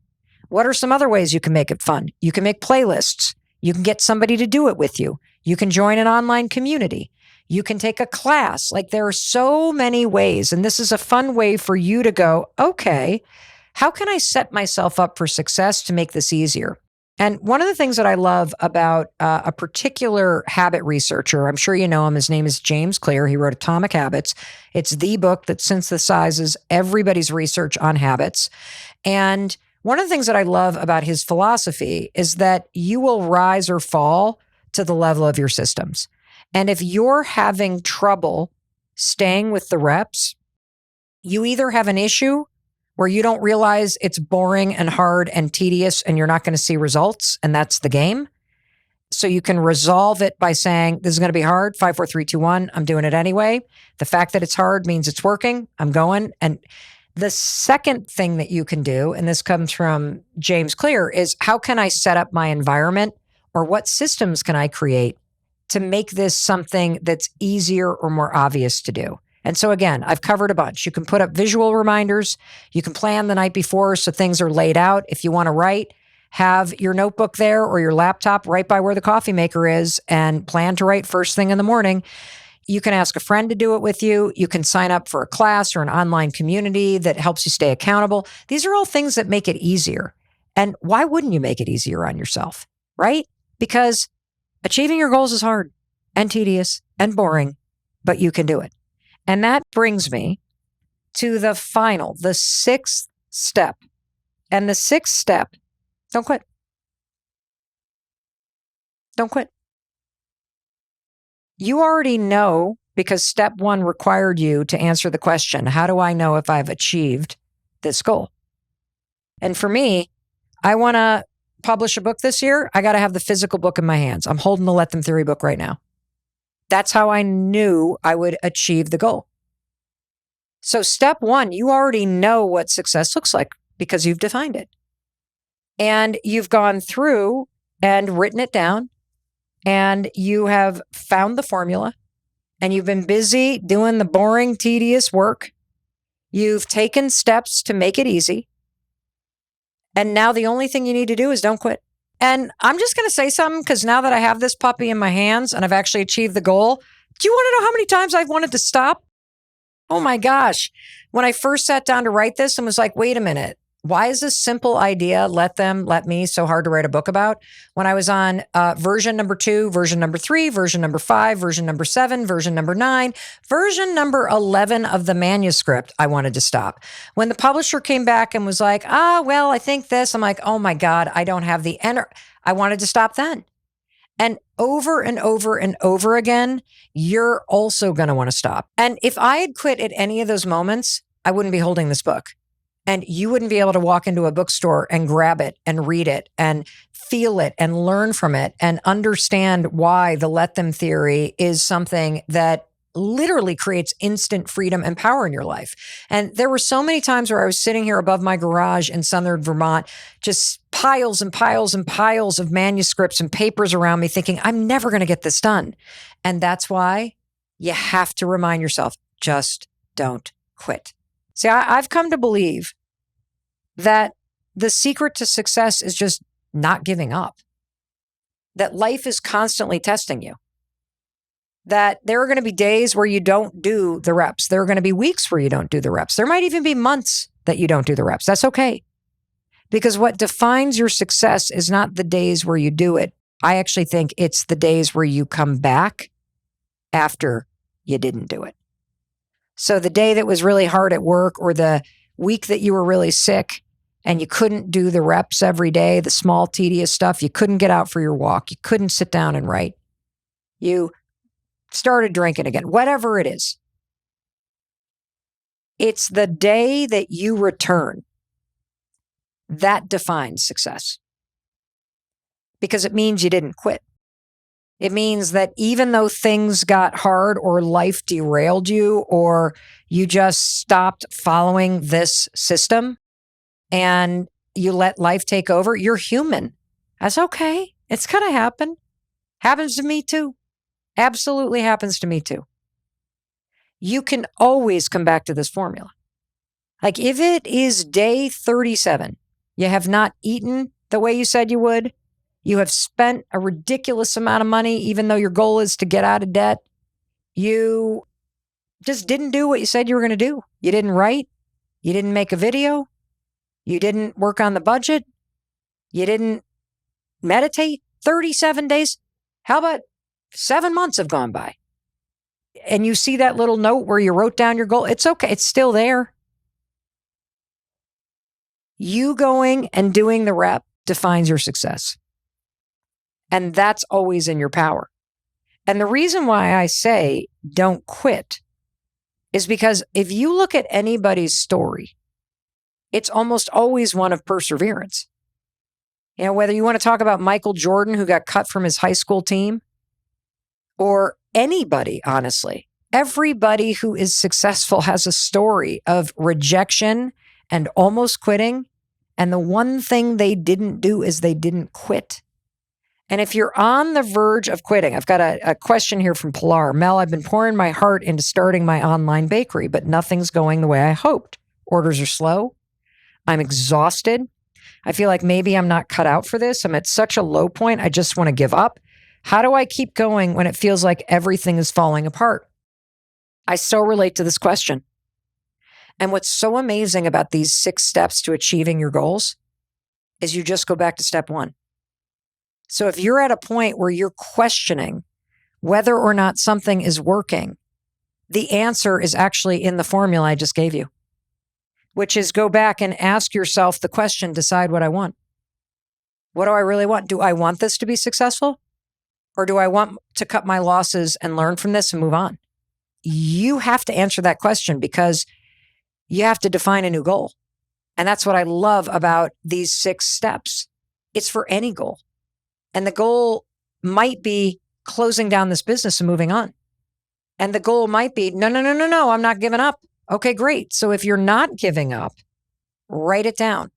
S1: What are some other ways you can make it fun? You can make playlists. You can get somebody to do it with you. You can join an online community. You can take a class. Like, there are so many ways. And this is a fun way for you to go, okay, how can I set myself up for success to make this easier? And one of the things that I love about a particular habit researcher, I'm sure you know him, his name is James Clear. He wrote Atomic Habits. It's the book that synthesizes everybody's research on habits. And one of the things that I love about his philosophy is that you will rise or fall to the level of your systems. And if you're having trouble staying with the reps, you either have an issue where you don't realize it's boring and hard and tedious and you're not going to see results, and that's the game. So you can resolve it by saying, this is going to be hard, 5, 4, 3, 2, 1, I'm doing it anyway. The fact that it's hard means it's working, I'm going. And the second thing that you can do, and this comes from James Clear, is how can I set up my environment, or what systems can I create to make this something that's easier or more obvious to do? And so again, I've covered a bunch. You can put up visual reminders. You can plan the night before so things are laid out. If you want to write, have your notebook there or your laptop right by where the coffee maker is and plan to write first thing in the morning. You can ask a friend to do it with you. You can sign up for a class or an online community that helps you stay accountable. These are all things that make it easier. And why wouldn't you make it easier on yourself, right? Because achieving your goals is hard and tedious and boring, but you can do it. And that brings me to the 6th step. And the 6th step, don't quit. Don't quit. You already know, because step 1 required you to answer the question, how do I know if I've achieved this goal? And for me, I want to publish a book this year. I got to have the physical book in my hands. I'm holding the Let Them Theory book right now. That's how I knew I would achieve the goal. So step 1, you already know what success looks like because you've defined it. And you've gone through and written it down, and you have found the formula, and you've been busy doing the boring, tedious work. You've taken steps to make it easy. And now the only thing you need to do is don't quit. And I'm just going to say something because now that I have this puppy in my hands and I've actually achieved the goal, do you want to know how many times I've wanted to stop? Oh my gosh. When I first sat down to write this and was like, wait a minute, why is this simple idea, let me, so hard to write a book about? When I was on version number 2, version number 3, version number 5, version number 7, version number 9, version number 11 of the manuscript, I wanted to stop. When the publisher came back and was like, well, I think this, I'm like, oh my God, I don't have the energy. I wanted to stop then. And over and over and over again, you're also going to want to stop. And if I had quit at any of those moments, I wouldn't be holding this book. And you wouldn't be able to walk into a bookstore and grab it and read it and feel it and learn from it and understand why the let them theory is something that literally creates instant freedom and power in your life. And there were so many times where I was sitting here above my garage in southern Vermont, just piles and piles and piles of manuscripts and papers around me thinking, I'm never going to get this done. And that's why you have to remind yourself, just don't quit. See, I've come to believe that the secret to success is just not giving up, that life is constantly testing you, that there are going to be days where you don't do the reps. There are going to be weeks where you don't do the reps. There might even be months that you don't do the reps. That's okay. Because what defines your success is not the days where you do it. I actually think it's the days where you come back after you didn't do it. So the day that was really hard at work, or the week that you were really sick and you couldn't do the reps every day, the small tedious stuff, you couldn't get out for your walk, you couldn't sit down and write, you started drinking again, whatever it is. It's the day that you return that defines success, because it means you didn't quit. It means that even though things got hard or life derailed you or you just stopped following this system and you let life take over, you're human. That's okay. It's going to happen. Happens to me too. Absolutely happens to me too. You can always come back to this formula. Like if it is day 37, you have not eaten the way you said you would, you have spent a ridiculous amount of money, even though your goal is to get out of debt, you just didn't do what you said you were going to do. You didn't write, you didn't make a video, you didn't work on the budget, you didn't meditate 37 days. How about 7 months have gone by? And you see that little note where you wrote down your goal. It's okay. It's still there. You going and doing the rep defines your success. And that's always in your power. And the reason why I say don't quit is because if you look at anybody's story, it's almost always one of perseverance. You know, whether you want to talk about Michael Jordan, who got cut from his high school team, or anybody, honestly, everybody who is successful has a story of rejection and almost quitting. And the one thing they didn't do is they didn't quit. And if you're on the verge of quitting, I've got a question here from Pilar. Mel, I've been pouring my heart into starting my online bakery, but nothing's going the way I hoped. Orders are slow. I'm exhausted. I feel like maybe I'm not cut out for this. I'm at such a low point. I just want to give up. How do I keep going when it feels like everything is falling apart? I so relate to this question. And what's so amazing about these 6 steps to achieving your goals is you just go back to step 1. So if you're at a point where you're questioning whether or not something is working, the answer is actually in the formula I just gave you, which is go back and ask yourself the question, decide what I want. What do I really want? Do I want this to be successful? Or do I want to cut my losses and learn from this and move on? You have to answer that question because you have to define a new goal. And that's what I love about these 6 steps. It's for any goal. And the goal might be closing down this business and moving on. And the goal might be, no, I'm not giving up. Okay, great. So if you're not giving up, write it down.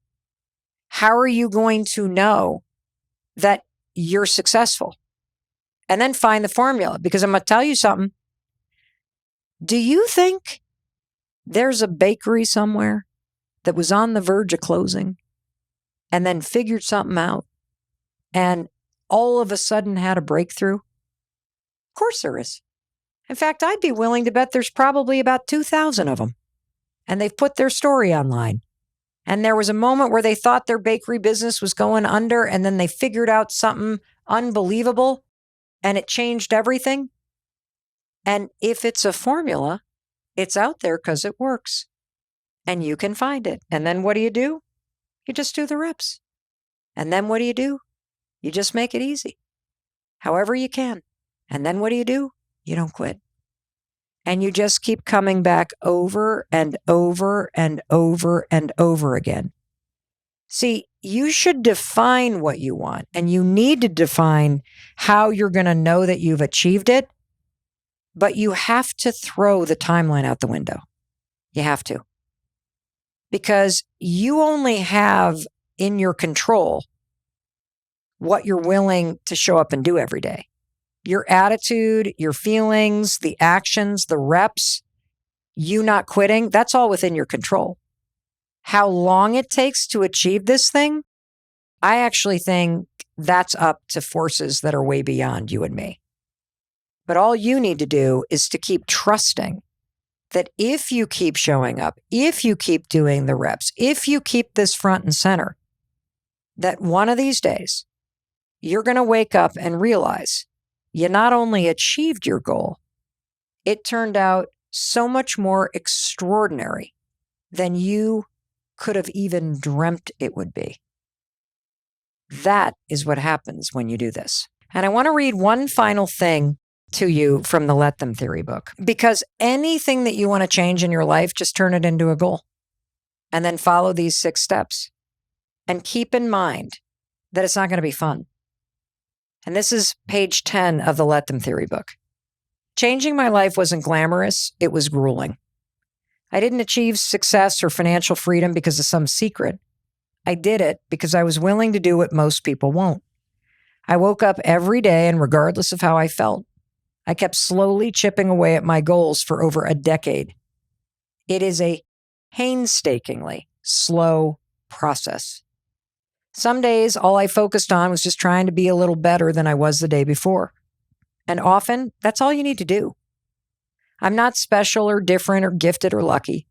S1: How are you going to know that you're successful? And then find the formula, because I'm going to tell you something. Do you think there's a bakery somewhere that was on the verge of closing and then figured something out and all of a sudden had a breakthrough? Of course there is. In fact, I'd be willing to bet there's probably about 2,000 of them. And they've put their story online. And there was a moment where they thought their bakery business was going under, and then they figured out something unbelievable, and it changed everything. And if it's a formula, it's out there because it works. And you can find it. And then what do? You just do the reps. And then what do? You just make it easy, however you can. And then what do? You don't quit. And you just keep coming back over and over and over and over again. See, you should define what you want, and you need to define how you're going to know that you've achieved it, but you have to throw the timeline out the window. You have to. Because you only have in your control what you're willing to show up and do every day. Your attitude, your feelings, the actions, the reps, you not quitting, that's all within your control. How long it takes to achieve this thing, I actually think that's up to forces that are way beyond you and me. But all you need to do is to keep trusting that if you keep showing up, if you keep doing the reps, if you keep this front and center, that one of these days, you're going to wake up and realize you not only achieved your goal, it turned out so much more extraordinary than you could have even dreamt it would be. That is what happens when you do this. And I want to read one final thing to you from the Let Them Theory book, because anything that you want to change in your life, just turn it into a goal and then follow these 6 steps. And keep in mind that it's not going to be fun. And this is page 10 of the Let Them Theory book. Changing my life wasn't glamorous. It was grueling. I didn't achieve success or financial freedom because of some secret. I did it because I was willing to do what most people won't. I woke up every day, and regardless of how I felt, I kept slowly chipping away at my goals for over a decade. It is a painstakingly slow process. Some days, all I focused on was just trying to be a little better than I was the day before. And often, that's all you need to do. I'm not special or different or gifted or lucky.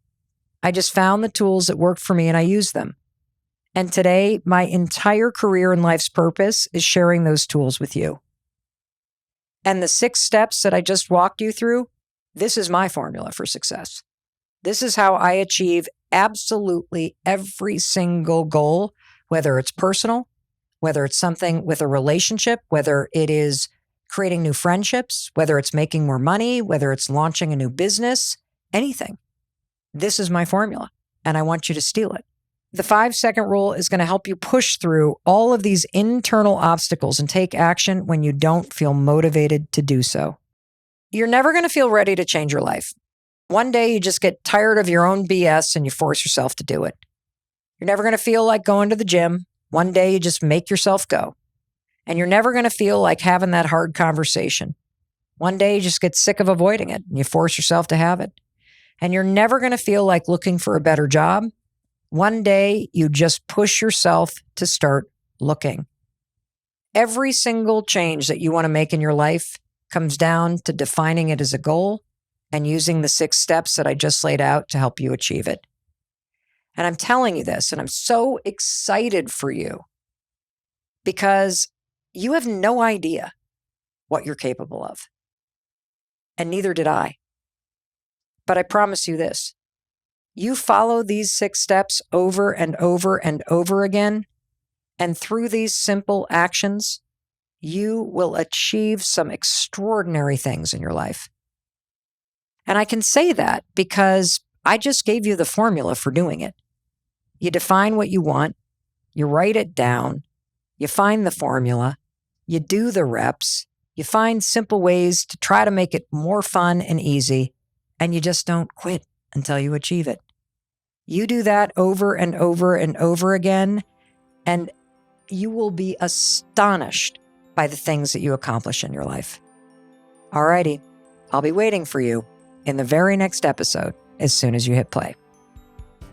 S1: I just found the tools that worked for me and I used them. And today, my entire career and life's purpose is sharing those tools with you. And the 6 steps that I just walked you through, this is my formula for success. This is how I achieve absolutely every single goal, whether it's personal, whether it's something with a relationship, whether it is creating new friendships, whether it's making more money, whether it's launching a new business, anything. This is my formula, and I want you to steal it. The 5-second rule is going to help you push through all of these internal obstacles and take action when you don't feel motivated to do so. You're never going to feel ready to change your life. One day you just get tired of your own BS and you force yourself to do it. You're never going to feel like going to the gym. One day you just make yourself go. And you're never going to feel like having that hard conversation. One day you just get sick of avoiding it and you force yourself to have it. And you're never going to feel like looking for a better job. One day you just push yourself to start looking. Every single change that you want to make in your life comes down to defining it as a goal and using the 6 steps that I just laid out to help you achieve it. And I'm telling you this, and I'm so excited for you because you have no idea what you're capable of. And neither did I. But I promise you this. You follow these 6 steps over and over and over again, and through these simple actions, you will achieve some extraordinary things in your life. And I can say that because I just gave you the formula for doing it. You define what you want, you write it down, you find the formula, you do the reps, you find simple ways to try to make it more fun and easy, and you just don't quit until you achieve it. You do that over and over and over again, and you will be astonished by the things that you accomplish in your life. Alrighty, I'll be waiting for you in the very next episode as soon as you hit play.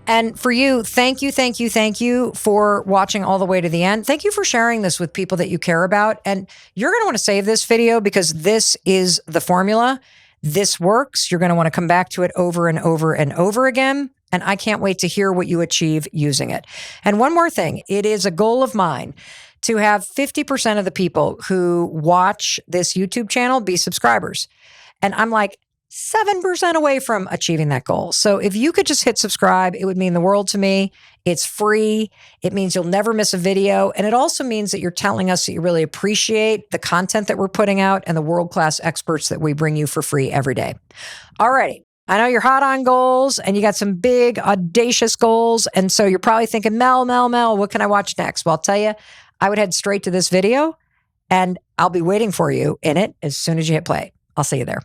S1: And for you, thank you for watching all the way to the end. Thank you for sharing this with people that you care about. And you're going to want to save this video because this is the formula. This works. You're going to want to come back to it over and over and over again. And I can't wait to hear what you achieve using it. And one more thing, it is a goal of mine to have 50% of the people who watch this YouTube channel be subscribers. And I'm like 7% away from achieving that goal. So if you could just hit subscribe, it would mean the world to me. It's free. It means you'll never miss a video. And it also means that you're telling us that you really appreciate the content that we're putting out and the world-class experts that we bring you for free every day. All righty. I know you're hot on goals and you got some big, audacious goals. And so you're probably thinking, Mel, what can I watch next? Well, I'll tell you, I would head straight to this video and I'll be waiting for you in it as soon as you hit play. I'll see you there.